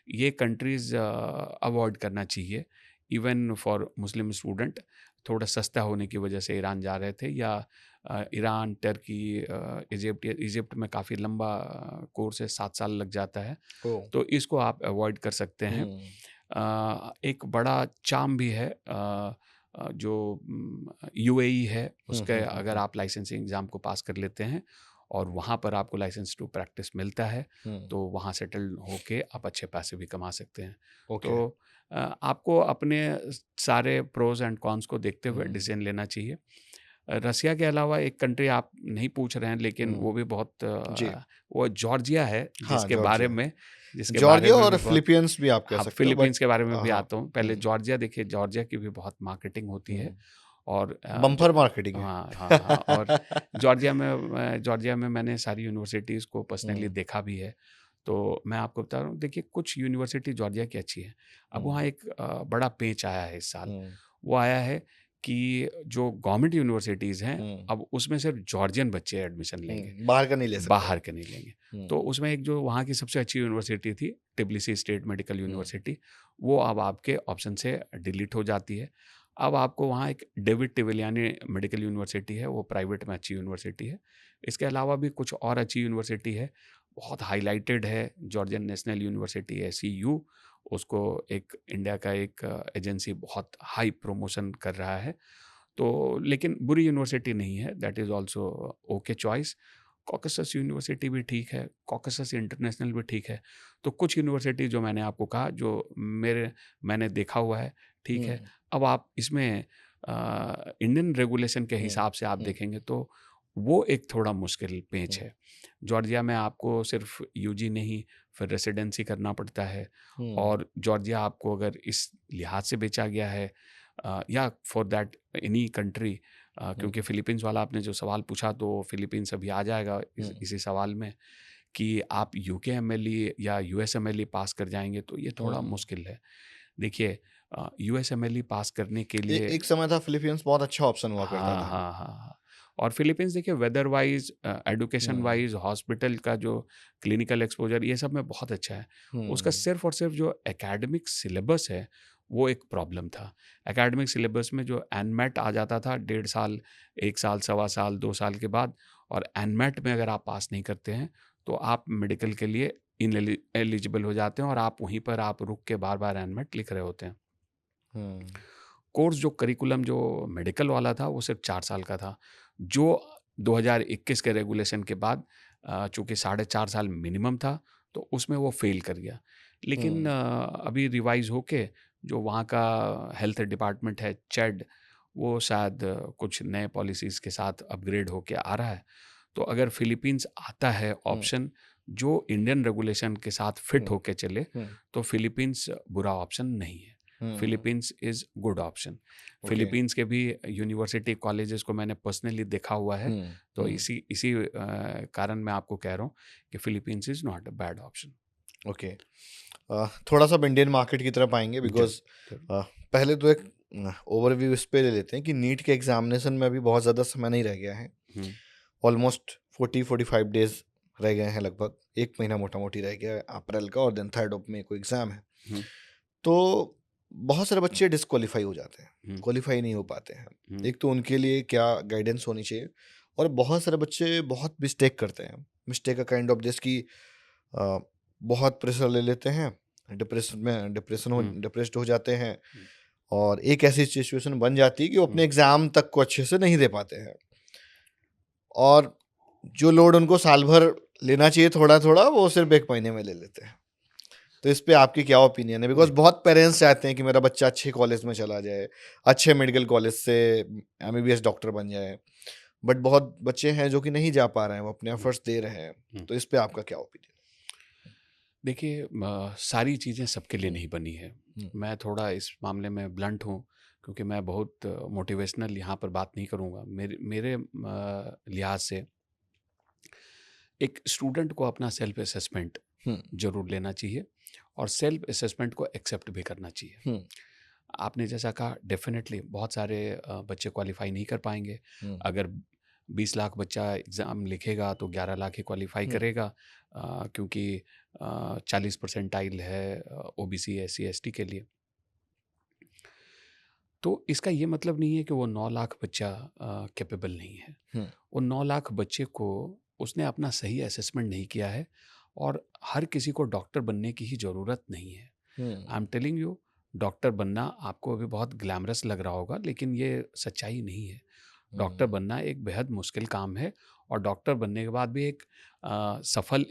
ये कंट्रीज़ अवॉइड करना चाहिए। इवन फॉर मुस्लिम स्टूडेंट, थोड़ा सस्ता होने की वजह से ईरान जा रहे थे, या ईरान, टर्की, इजिप्ट में काफ़ी लंबा कोर्स है, 7 साल लग जाता है, ओह! तो इसको आप अवॉइड कर सकते हैं। हुँ, एक बड़ा चार्म भी है जो यूएई है, हुँ, उसके हुँ, हुँ, अगर हुँ, आप लाइसेंसिंग एग्ज़ाम को पास कर लेते हैं और वहाँ पर आपको लाइसेंस टू प्रैक्टिस मिलता है, हुँ, तो वहाँ सेटल होके आप अच्छे पैसे भी कमा सकते हैं। ओके। तो आपको अपने सारे प्रोज़ एंड कॉन्स को देखते हुए हुँ, डिसीज़न लेना चाहिए। रसिया के अलावा एक कंट्री आप नहीं पूछ रहे हैं, लेकिन हुँ, वो भी बहुत जी। वो जॉर्जिया है, हाँ, जिसके बारे जॉर्जिया में और भी बहुत, फिलीपींस भी आप कह हाँ, सकते हो, बट फिलीपींस के बारे में भी हाँ। आता हूँ। पहले हुँ, जॉर्जिया देखिए, जॉर्जिया की भी बहुत मार्केटिंग होती है, हुँ, और ज बम्पर मार्केटिंग है। हाँ, हाँ, हाँ, और जॉर्जिया में मैंने सारी यूनिवर्सिटीज़ को पर्सनली हुँ, देखा भी है। तो मैं आपको बता रहा हूँ, देखिए कुछ यूनिवर्सिटी जॉर्जिया की अच्छी है। अब हुँ, वहाँ एक बड़ा पेंच आया है इस साल। हुँ, वो आया है कि जो गवर्नमेंट यूनिवर्सिटीज़ हैं, हुँ, अब उसमें सिर्फ जॉर्जियन बच्चे एडमिशन लेंगे, बाहर का नहीं ले सकते बाहर वो। के नहीं लेंगे। हुँ, तो उसमें एक जो वहाँ की सबसे अच्छी यूनिवर्सिटी थी, टिब्लिसी स्टेट मेडिकल हुँ, यूनिवर्सिटी, वो अब आपके ऑप्शन से डिलीट हो जाती है। अब आपको वहाँ एक डेविड टिविलियानी मेडिकल यूनिवर्सिटी है, वो प्राइवेट में अच्छी यूनिवर्सिटी है। इसके अलावा भी कुछ और अच्छी यूनिवर्सिटी है, बहुत हाइलाइटेड है, जॉर्जियन नेशनल यूनिवर्सिटी है, सीयू, उसको एक इंडिया का एक एजेंसी बहुत हाई प्रमोशन कर रहा है। तो लेकिन बुरी यूनिवर्सिटी नहीं है, that is also okay choice. Caucasus university भी ठीक है, कॉकसस इंटरनेशनल भी ठीक है। तो कुछ यूनिवर्सिटी जो मैंने आपको कहा, जो मैंने देखा हुआ है, ठीक है। हुँ, अब आप इसमें इंडियन रेगुलेशन के हुँ, हिसाब से आप हुँ, देखेंगे तो वो एक थोड़ा मुश्किल पेच हुँ, है। जॉर्जिया में आपको सिर्फ यूजी नहीं, फिर रेसिडेंसी करना पड़ता है, हुँ, और जॉर्जिया आपको अगर इस लिहाज से बेचा गया है, या फॉर दैट एनी कंट्री, हुँ, क्योंकि फ़िलीपींस वाला आपने जो सवाल पूछा तो फ़िलीपींस अभी आ जाएगा हुँ, इसी सवाल में, कि आप यूके एमएलई या यूएस एमएलई पास कर जाएँगे तो ये थोड़ा हुँ। मुश्किल है। देखिए, यूएस एमएलई पास करने के लिए, एक समय था फिलीपींस बहुत अच्छा ऑप्शन हुआ करता हाँ, था। हाँ, हाँ, हाँ। और फ़िलीपींस देखिए वेदर वाइज़, एजुकेशन हुँ, वाइज़, हॉस्पिटल का जो क्लिनिकल एक्सपोज़र, ये सब में बहुत अच्छा है। उसका हुँ, सिर्फ़ और सिर्फ़ जो एकेडमिक सिलेबस है, वो एक प्रॉब्लम था। एकेडमिक सिलेबस में जो एनमेट आ जाता था 1.5 साल, 1 साल, सवा साल, 2 साल के बाद, और एनमेट में अगर आप पास नहीं करते हैं, तो आप मेडिकल के लिए एलिजिबल हो जाते हैं, और आप वहीं पर आप रुक के बार-बार एनमेट लिख रहे होते हैं। हुँ, कोर्स जो करिकुलम जो मेडिकल वाला था वो सिर्फ 4 साल का था, जो 2021 के रेगुलेशन के बाद चूँकि साढ़े 4 साल मिनिमम था, तो उसमें वो फ़ेल कर गया। लेकिन हुँ, अभी रिवाइज़ होके जो वहाँ का हेल्थ डिपार्टमेंट है, चेड, वो शायद कुछ नए पॉलिसीज़ के साथ अपग्रेड होके आ रहा है। तो अगर फ़िलीपींस आता है हुँ, ऑप्शन जो इंडियन रेगुलेशन के साथ फिट हुँ, होके चले, हुँ, तो फ़िलीपींस बुरा ऑप्शन नहीं है। हुँ, Philippines is good option. Okay. Philippines के भी यूनिवर्सिटी कॉलेजेस को मैंने पर्सनली देखा हुआ है, हुँ, तो हुँ, इसी इसी कारण मैं आपको कह रहा हूँ कि Philippines is not a bad option. Okay. थोड़ा-सा अब इंडियन मार्केट की तरफ आएँगे ज़रूर, बिकॉज़ ज़रूर। पहले तो एक ओवरव्यू इस पे ले लेते हैं कि नीट के एग्ज़ामिनेशन में अभी बहुत ज़्यादा समय नहीं रह गया है। हुँ, ऑलमोस्ट 40-45 डेज़ रह गए हैं लगभग। 1 महीना मोटा-मोटी रह गया है अप्रैल का और देन 3rd ऑफ मई को एग्ज़ाम है। हुँ, तो बहुत सारे बच्चे डिसक्वालीफाई हो जाते हैं, हुँ, क्वालीफाई नहीं हो पाते हैं। हुँ, एक तो उनके लिए क्या गाइडेंस होनी चाहिए और बहुत सारे बच्चे बहुत मिस्टेक करते हैं। मिस्टेक का काइंड ऑफ जैसे कि अ, बहुत प्रेशर ले लेते हैं, हुँ, डिप्रेस्ड हो जाते हैं हुँ, और एक ऐसी सिचुएशन बन जाती है कि वो हुँ, अपने एग्ज़ाम तक को अच्छे से नहीं दे पाते हैं। और जो लोड उनको साल भर लेना चाहिए थोड़ा-थोड़ा, वो सिर्फ़ 1 महीने में ले लेते हैं। तो इस पे आपकी क्या ओपिनियन है? बिकॉज़ देख बहुत पेरेंट्स चाहते हैं कि मेरा बच्चा अच्छे कॉलेज में चला जाए, अच्छे मेडिकल कॉलेज से एमबीबीएस डॉक्टर बन जाए। बट बहुत बच्चे हैं जो कि नहीं जा पा रहे हैं, वो अपने हुँ, एफर्ट्स दे रहे हैं। हुँ। तो इस पे आपका क्या ओपिनियन देखिए, सारी चीज़ें सबके लिए है? नहीं बनी है। हुँ, मैं थोड़ा इस मामले में ब्लंट हूँ, क्योंकि मैं बहुत मोटिवेशनल यहाँ पर बात नहीं करूँगा। मेरे मेरे लिहाज से एक स्टूडेंट को अपना सेल्फ असेसमेंट हुँ, ज़रूर लेना चाहिए, और सेल्फ असेसमेंट को एक्सेप्ट भी करना चाहिए। हुँ, आपने जैसा कहा, डेफ़िनेटली बहुत सारे बच्चे क्वालीफ़ाई नहीं कर पाएँगे। हुँ, अगर 20 लाख बच्चा एग्ज़ाम लिखेगा तो 11 लाख ही क्वालीफ़ाई हुँ, करेगा, क्योंकि 40 परसेंटाइल है ओबीसी, एससी, एसटी के लिए। तो इसका ये मतलब नहीं है कि वो 9 लाख बच्चा कैपेबल नहीं है। हुँ, वो 9 लाख बच्चे को उसने अपना सही असेसमेंट नहीं किया है, और हर किसी को डॉक्टर बनने की ही ज़रूरत नहीं है। I am hmm, telling you, doctor बनना आपको अभी बहुत ग्लैमरस लग रहा होगा, लेकिन ये सच्चाई नहीं है। डॉक्टर हुँ। बनना एक बेहद मुश्किल काम है, और डॉक्टर बनने के बाद भी एक सफल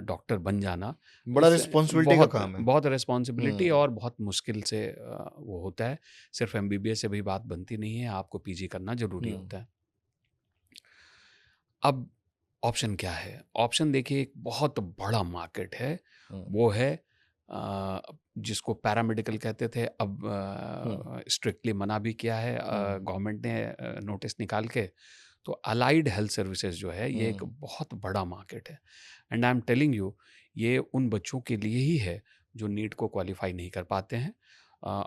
डॉक्टर बन जाना, बड़ा इस रिस्पॉन्सिबिलिटी का बहुत काम है। बहुत रिस्पॉन्सिबिलिटी हुँ, और बहुत मुश्किल से वो होता है। सिर्फ एमबीबीएस से भी बात बनती नहीं है, आपको पीजी करना ज़रूरी हुँ, होता है। अब ऑप्शन क्या है? ऑप्शन देखिए, एक बहुत बड़ा मार्केट है, हुँ, वो है जिसको पैरामेडिकल कहते थे, अब हुँ, स्ट्रिक्टली मना भी किया है हुँ, गवर्नमेंट ने नोटिस निकाल के। तो अलाइड हेल्थ सर्विसेज जो है, ये एक हुँ, बहुत बड़ा मार्केट है, and I am telling you, ये उन बच्चों के लिए ही है जो नीट को क्वालिफाई नहीं कर पाते हैं।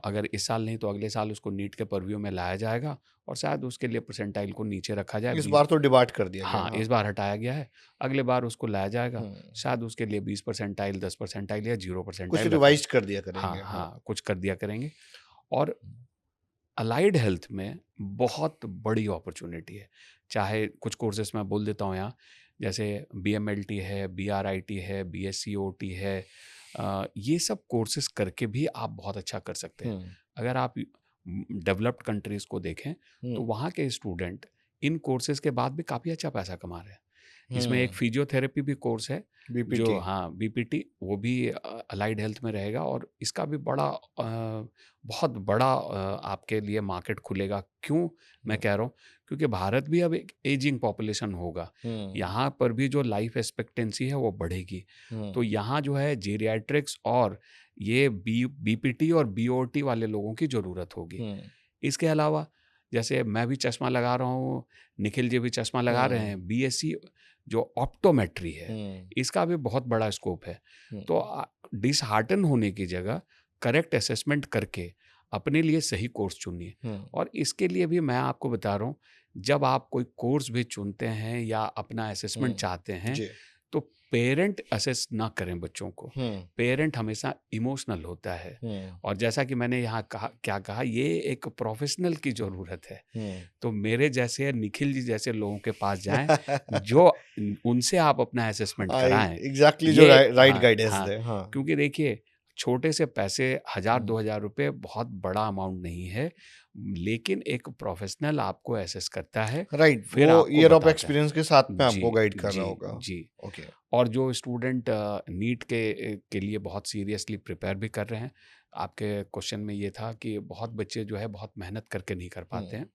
अगर इस साल नहीं तो अगले साल उसको नीट के परव्यू में लाया जाएगा, और शायद उसके लिए परसेंटाइल को नीचे रखा जाए, इस 20। बार तो डिबाट कर दिया गया, हाँ, हाँ। इस बार हटाया गया है, अगले बार उसको लाया जाएगा, हुँ, शायद उसके लिए 20 परसेंटाइल, 10 परसेंटाइल या 0 कुछ परसेंटाइल रखा जाए। रिवाइज़ कर दिया हाँ, करेंगे, हाँ। हाँ, कुछ कर दिया करेंगे। और अलाइड हेल्थ में बहुत बड़ी अपॉर्च्युनिटी है। चाहे कुछ कोर्सेज़ मैं बोल देता हूँ यहाँ, जैसे बीएमएलटी है, बीआरआईटी है, बीएससीओटी है। ये सब कोर्सेज़ करके भी आप बहुत अच्छा कर सकते हैं। हुँ, अगर आप डेवलप्ड कंट्रीज़ को देखें, तो हुँ, वहाँ के स्टूडेंट इन कोर्सेज़ के बाद भी काफ़ी अच्छा पैसा कमा रहे हैं। इसमें एक फिजियोथेरेपी भी कोर्स है जो बीपीटी। बीपीटी, वो भी अलाइड हेल्थ में रहेगा और इसका भी बहुत बड़ा आपके लिए मार्केट खुलेगा। क्यों मैं कह रहा हूँ? क्योंकि भारत भी अब एक एजिंग पॉपुलेशन होगा, यहाँ पर भी जो लाइफ एक्सपेक्टेंसी है वो बढ़ेगी। तो यहाँ जो है जीरियाट्रिक्स और ये बीपीटी और बीओटी वाले लोगों की ज़रूरत होगी। इसके अलावा जैसे मैं भी चश्मा लगा रहा हूँ, निखिल जी भी चश्मा लगा रहे हैं, बीएससी जो ऑप्टोमेट्री है, इसका भी बहुत बड़ा स्कोप है। तो डिसहार्टन होने की जगह करेक्ट असेसमेंट करके अपने लिए सही कोर्स चुनिए। और इसके लिए भी मैं आपको बता रहा हूँ, जब आप कोई कोर्स भी चुनते हैं या अपना असेसमेंट चाहते हैं, तो पेरेंट असेस ना करें बच्चों को। पेरेंट हमेशा इमोशनल होता है और जैसा कि मैंने यहाँ क्या कहा, ये एक प्रोफेशनल की ज़रूरत है। तो मेरे जैसे निखिल जी जैसे लोगों के पास जाएं, जो उनसे आप अपना असेसमेंट कराएं। एग्जैक्टली जो राइट गाइडेंस दे। क्योंकि देखिए, छोटे से पैसे 1000-2000 रुपये बहुत बड़ा अमाउंट नहीं है, लेकिन एक प्रोफेशनल आपको असेस करता है, राइट, फिर वो आपको ईयर ऑफ बताता है। एक्सपीरियंस के साथ में आपको जी, गाइड कर रहा जी, होगा। जी। ओके। और जो स्टूडेंट नीट के लिए बहुत सीरियसली प्रिपेयर भी कर रहे हैं, आपके क्वेश्चन में ये था कि बहुत बच्चे जो है बहुत मेहनत करके नहीं कर पाते हैं।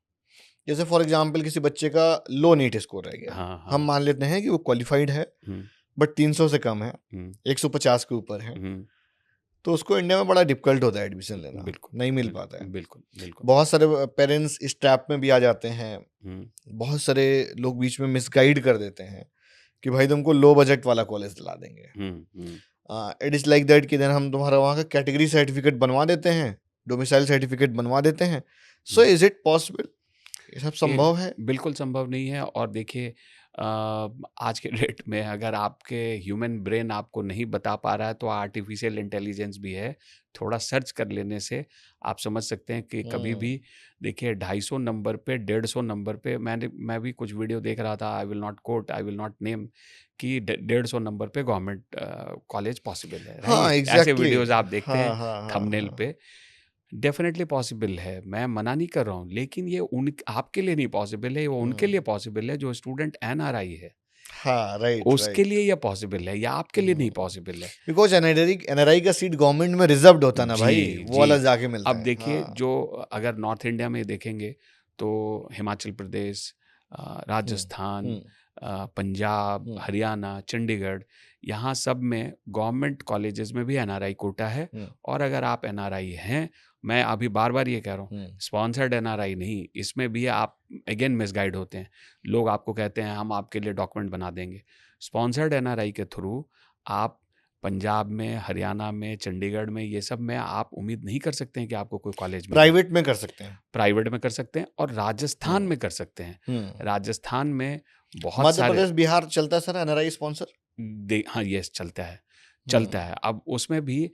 जैसे फॉर एग्जांपल किसी बच्चे का लो नीट स्कोर रह गया, हाँ, हम मान लेते हैं कि वो क्वालिफाइड है बट 300 से कम है, 150 के ऊपर है, तो उसको इंडिया में बड़ा डिफिकल्ट होता है एडमिशन लेना, नहीं मिल पाता है। बिल्कुल, बिल्कुल। बहुत सारे पेरेंट्स इस ट्रैप में भी आ जाते हैं, बहुत सारे लोग बीच में मिसगाइड कर देते हैं कि भाई तुमको लो बजट वाला कॉलेज दिला देंगे। इट इज लाइक दैट कि देन हम तुम्हारा वहाँ का कैटेगरी सर्टिफिकेट बनवा देते हैं, डोमिसाइल सर्टिफिकेट बनवा देते हैं। So is it possible? ये सब संभव है? बिल्कुल संभव नहीं है। और देखिए, आज के डेट में अगर आपके ह्यूमन ब्रेन आपको नहीं बता पा रहा है, तो आर्टिफिशियल इंटेलिजेंस भी है। थोड़ा सर्च कर लेने से आप समझ सकते हैं कि कभी भी देखिए 250 नंबर पे, 150 नंबर पे, मैं भी कुछ वीडियो देख रहा था, I will not quote, I will not name, कि 150 नंबर पे गवर्नमेंट कॉलेज पॉसिबल है। हाँ, ऐसे एग्जैक्टली। वीडियोज आप देखते हैं हाँ, थंबनेल पे। डेफिनेटली पॉसिबल है, मैं मना नहीं कर रहा हूँ, लेकिन ये आपके लिए नहीं पॉसिबल है, वो उनके लिए पॉसिबल है जो स्टूडेंट एनआरआई है। हाँ, राइट, उसके लिए ये पॉसिबल है, या आपके लिए नहीं पॉसिबल है। बिकॉज एनआरआई का सीट गवर्नमेंट में रिजर्व्ड होता है ना भाई, वो वाला जाके मिलता है। अब देखिए, जो अगर नॉर्थ इंडिया में देखेंगे तो हिमाचल प्रदेश, राजस्थान, पंजाब, हरियाणा, चंडीगढ़, यहाँ सब में गवर्नमेंट कॉलेजेस में भी एनआरआई कोटा है। और अगर आप एनआरआई हैं, मैं अभी बार बार ये कह रहा हूँ, स्पॉन्सर्ड एनआरआई नहीं, इसमें भी आप अगेन मिसगाइड होते हैं। लोग आपको कहते हैं हम आपके लिए डॉक्यूमेंट बना देंगे। स्पॉन्सर्ड एनआरआई के थ्रू आप पंजाब में, हरियाणा में, चंडीगढ़ में, ये सब में आप उम्मीद नहीं कर सकते हैं कि आपको कोई कॉलेज में प्राइवेट में कर सकते हैं, प्राइवेट में कर सकते हैं, और राजस्थान में कर सकते हैं। राजस्थान में बहुत मध्य सारे, प्रदेश, बिहार चलता है सर एनआरआई स्पॉन्सर? हाँ, यस, चलता है। अब उसमें भी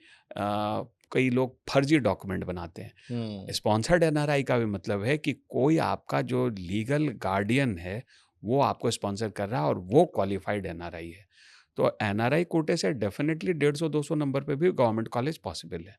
कई लोग फर्जी डॉक्यूमेंट बनाते हैं। स्पॉन्सर्ड एनआरआई का भी मतलब है कि कोई आपका जो लीगल गार्डियन है वो आपको स्पॉन्सर कर रहा है और वो क्वालिफाइड एनआरआई है। तो एनआरआई कोटे से डेफिनेटली 150-200 नंबर पे भी गवर्नमेंट कॉलेज पॉसिबल है।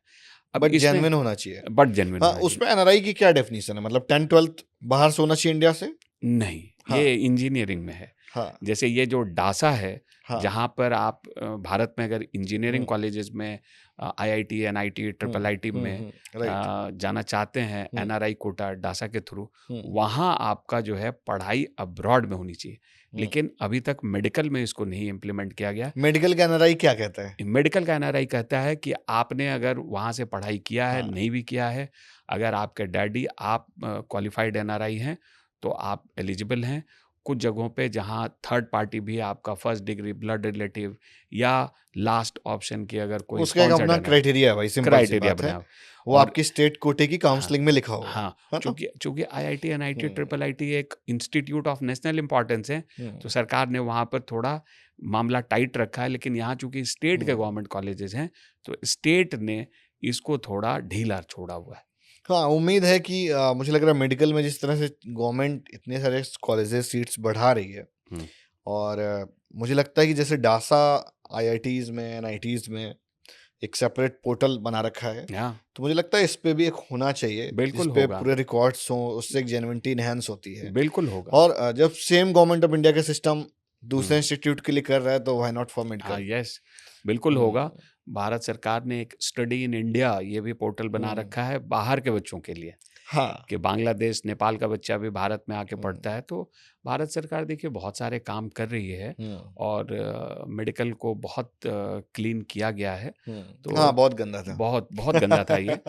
अब बट जेन्युइन होना चाहिए। बट जेन्युइन हाँ, उसमें एनआरआई की क्या डेफिनेशन है? मतलब 10-12 बाहर से होना चाहिए इंडिया से? नहीं, ये इंजीनियरिंग में है। जैसे ये जो डासा है, जहाँ पर आप भारत में अगर इंजीनियरिंग कॉलेजेस में आईआईटी, एनआईटी, ट्रिपल आईटी में जाना चाहते हैं एनआरआई कोटा डासा के थ्रू, वहाँ आपका जो है पढ़ाई अब्रॉड में होनी चाहिए। लेकिन अभी तक मेडिकल में इसको नहीं इम्प्लीमेंट किया गया। मेडिकल का एनआरआई क्या कहता है? मेडिकल का एनआरआई कहता है कि आपने अगर वहाँ से पढ़ाई किया है, नहीं भी किया है, अगर आपके डैडी आप क्वालिफाइड एनआरआई हैं तो आप एलिजिबल हैं। कुछ जगहों पे जहाँ थर्ड पार्टी भी आपका फर्स्ट डिग्री, ब्लड रिलेटिव, या लास्ट ऑप्शन की अगर कोई उसका एक अपना क्राइटेरिया है भाई, सिंपल सी बात है। वो आपकी स्टेट कोटे की काउंसलिंग में लिखा होगा। हाँ, चूंकि आईआईटी, एनआईटी, ट्रिपल आईटी एक इंस्टीट्यूट ऑफ नेशनल इंपॉर्टेंस है, तो सरकार ने वहाँ पर थोड़ा मामला टाइट रखा है। लेकिन यहाँ चूंकि स्टेट के गवर्नमेंट कॉलेजेस हैं, तो स्टेट ने इसको थोड़ा ढीला छोड़ा हुआ है। हाँ, उम्मीद है कि मुझे लग रहा है मेडिकल में जिस तरह से गवर्नमेंट इतने सारे कॉलेजेस सीट्स बढ़ा रही है, और मुझे लगता है कि जैसे डासा आईआईटीज में, एनआईटीज में एक सेपरेट पोर्टल बना रखा है, तो मुझे लगता है इस पे भी एक होना चाहिए, बिल्कुल पे पूरे रिकॉर्ड्स हों, उससे एक जेन्युइनिटी इनहेंस होती है। बिल्कुल होगा। और जब सेम गवर्नमेंट ऑफ इंडिया के सिस्टम दूसरे इंस्टीट्यूट के लिए कर रहा है तो व्हाई नॉट फॉर हाँ, मेडिकल। यस, बिल्कुल होगा। भारत सरकार ने एक स्टडी इन इंडिया ये भी पोर्टल बना रखा है बाहर के बच्चों के लिए, हाँ। कि बांग्लादेश, नेपाल का बच्चा भी भारत में आके पढ़ता हम्म, है। तो भारत सरकार देखिए बहुत सारे काम कर रही है और मेडिकल को बहुत क्लीन किया गया है। हाँ, तो बहुत गंदा था। बहुत बहुत गंदा था ये।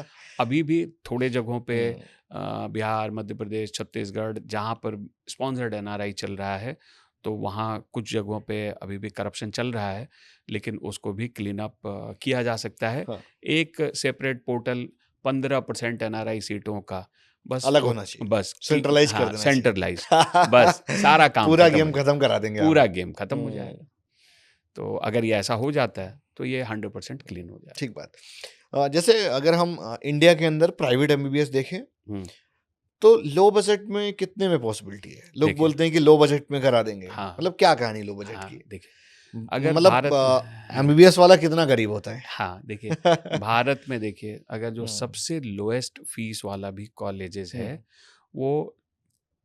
अभी भी थोड़े जगहों पे हम्म, बिहार, मध्य प्रदेश, छत्तीसगढ़ जहाँ पर स्पॉन्सर्ड एनआरआई चल रहा है, तो वहाँ कुछ जगहों पे अभी भी करप्शन चल रहा है, लेकिन उसको भी क्लीन अप किया जा सकता है। हाँ, एक सेपरेट पोर्टल 15% एनआरआई सीटों का, बस अलग होना चाहिए, बस सेंट्रलाइज कर हाँ, देना सेंट्रलाइज्ड, बस चाहिए। सारा काम पूरा खत्म हो गेम जाए, खत्म करा देंगे आप। पूरा गेम खत्म हो हम्म, जाएगा। तो अगर ये ऐसा हो जाता है तो ये 100% क्लीन हो जाएगा। ठीक बात। जैसे अगर हम इंडिया के अंदर प्राइवेट एमबीबीएस देखें हम्म, तो लो बजट में कितने में पॉसिबिलिटी है? लोग देखिए, बोलते हैं कि लो बजट में करा देंगे, हाँ, मतलब क्या कहानी लो बजट हाँ, की? देखिए, अगर मतलब भारत एमबीबीएस वाला कितना गरीब होता है? हाँ, देखिए, भारत में देखिए अगर जो हम्म, सबसे लोएस्ट फीस वाला भी कॉलेजेस है, हम्म, वो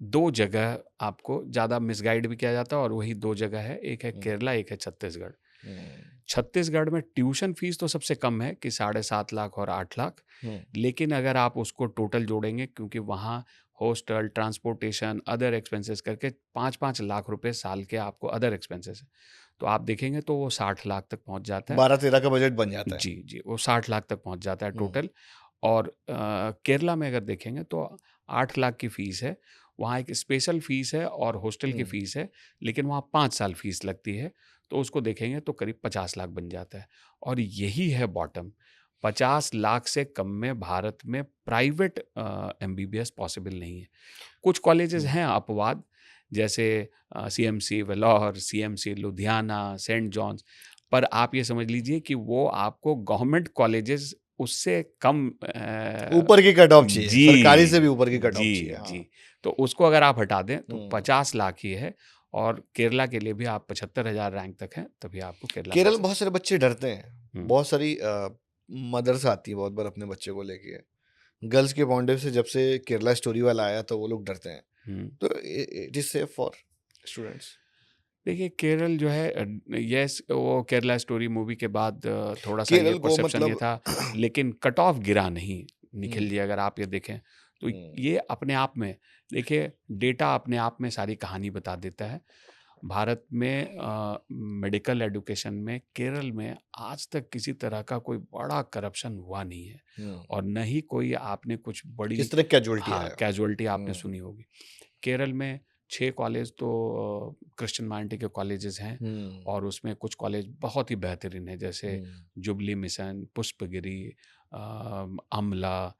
2 जगह आपको ज़्यादा मिसगाइड भी किया जाता है और वही 2 जगह है, एक है हम्म, केरला, एक है छत्तीसगढ़। हम्म, छत्तीसगढ़ में ट्यूशन फीस तो सबसे कम है कि 7.5 लाख और 8 लाख, हम्म, लेकिन अगर आप उसको टोटल जोड़ेंगे, क्योंकि वहाँ हॉस्टल, ट्रांसपोर्टेशन, अदर एक्सपेंसेस करके 5-5 लाख रुपए साल के आपको अदर एक्सपेंसेस है। तो आप देखेंगे तो वो 60 लाख तक पहुँच जाता है। 12-13 का बजट बन जाता है। जी, जी, वो 60 लाख तक पहुँच जाता है हम्म, टोटल। और केरला में अगर देखेंगे तो 8 लाख की फ़ीस है। वहाँ एक स्पेशल फ़ीस है और हॉस्टल की हम्म, फ़ीस है, लेकिन वहाँ 5 साल फ़ीस लगती है। तो उसको देखेंगे तो करीब 50 लाख बन जाता है और यही है बॉटम। 50 लाख से कम में भारत में प्राइवेट एमबीबीएस पॉसिबल नहीं है। कुछ कॉलेजेस हम्म, हैं अपवाद, जैसे CMC Vellore, CMC Ludhiana, Saint John's, पर आप ये समझ लीजिए कि वो आपको गवर्नमेंट कॉलेजेस उससे कम ऊपर की कट ऑफ चाहिए, सरकारी से भी जी, ऊपर की कट ऑफ चाहिए। जी, हाँ। जी। तो उसको अगर आप हटा दें तो हम्म, 50 लाख ही है और केरला के लिए भी आप 75,000 रैंक तक हैं, तभी आपको केरला मिल केरल में बहुत सकता सारे बच्चे डरते हैं। है। बहुत सारी मदर्स आती है बहुत बार अपने बच्चे को लेके। गर्ल्स के पॉइंट ऑफ व्यू से जब से केरला स्टोरी वाला आया तो वो लोग डरते हैं। हुँ। तो it is safe for students. देखिए, केरल जो है यस, वो केरला स्टोरी मूवी के बाद थोड़ा-सा ये केरल को परसेप्शन ये मतलब था, लेकिन कट ऑफ गिरा नहीं, निखिल हम्म, जी, अगर आप ये देखें, तो हम्म, ये अपने आप में देखिए, डेटा अपने आप में सारी कहानी बता देता है। भारत में मेडिकल एजुकेशन में केरल में आज तक किसी तरह का कोई बड़ा करप्शन हुआ नहीं है हम्म। और न ही कोई आपने कुछ बड़ी किस तरह कैजुअलिटी हाँ, आया? कैजुअलिटी आपने हम्म, सुनी होगी। केरल में 6 कॉलेज तो क्रिश्चियन माइनॉरिटी के कॉलेजेस हैं हम्म, और उसमें कुछ कॉलेज बहुत ही बेहतरीन है, जैसे हम्म, जुबली मिशन, पुष्पगिरी, अमला,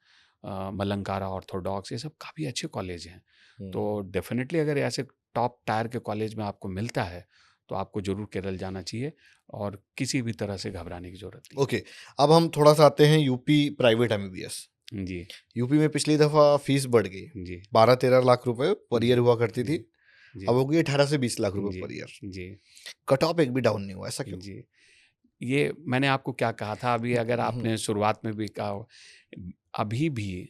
मलंकारा ऑर्थोडॉक्स, ये सब काफ़ी अच्छे कॉलेज हैं। तो हम्म। डेफिनेटली अगर ऐसे टॉप टायर के कॉलेज में आपको मिलता है तो आपको ज़रूर केरल जाना चाहिए और किसी भी तरह से घबराने की ज़रूरत नहीं ओके, अब हम थोड़ा सा आते हैं यूपी प्राइवेट एमबीबीएस। है। जी, यूपी में पिछली दफा फीस बढ़ गई, जी, 12-13 लाख रुपए पर जी, ईयर हुआ करती थी। जी, जी, अब हो गई 18 से 20 लाख रुपए जी, पर ईयर। जी, कट ऑफ एक भी डाउन नहीं हुआ, ऐसा क्यों? जी। ये मैंने आपको क्या कहा था अभी, अगर हम्म, आपने शुरुआत में भी कहा हो, अभी भी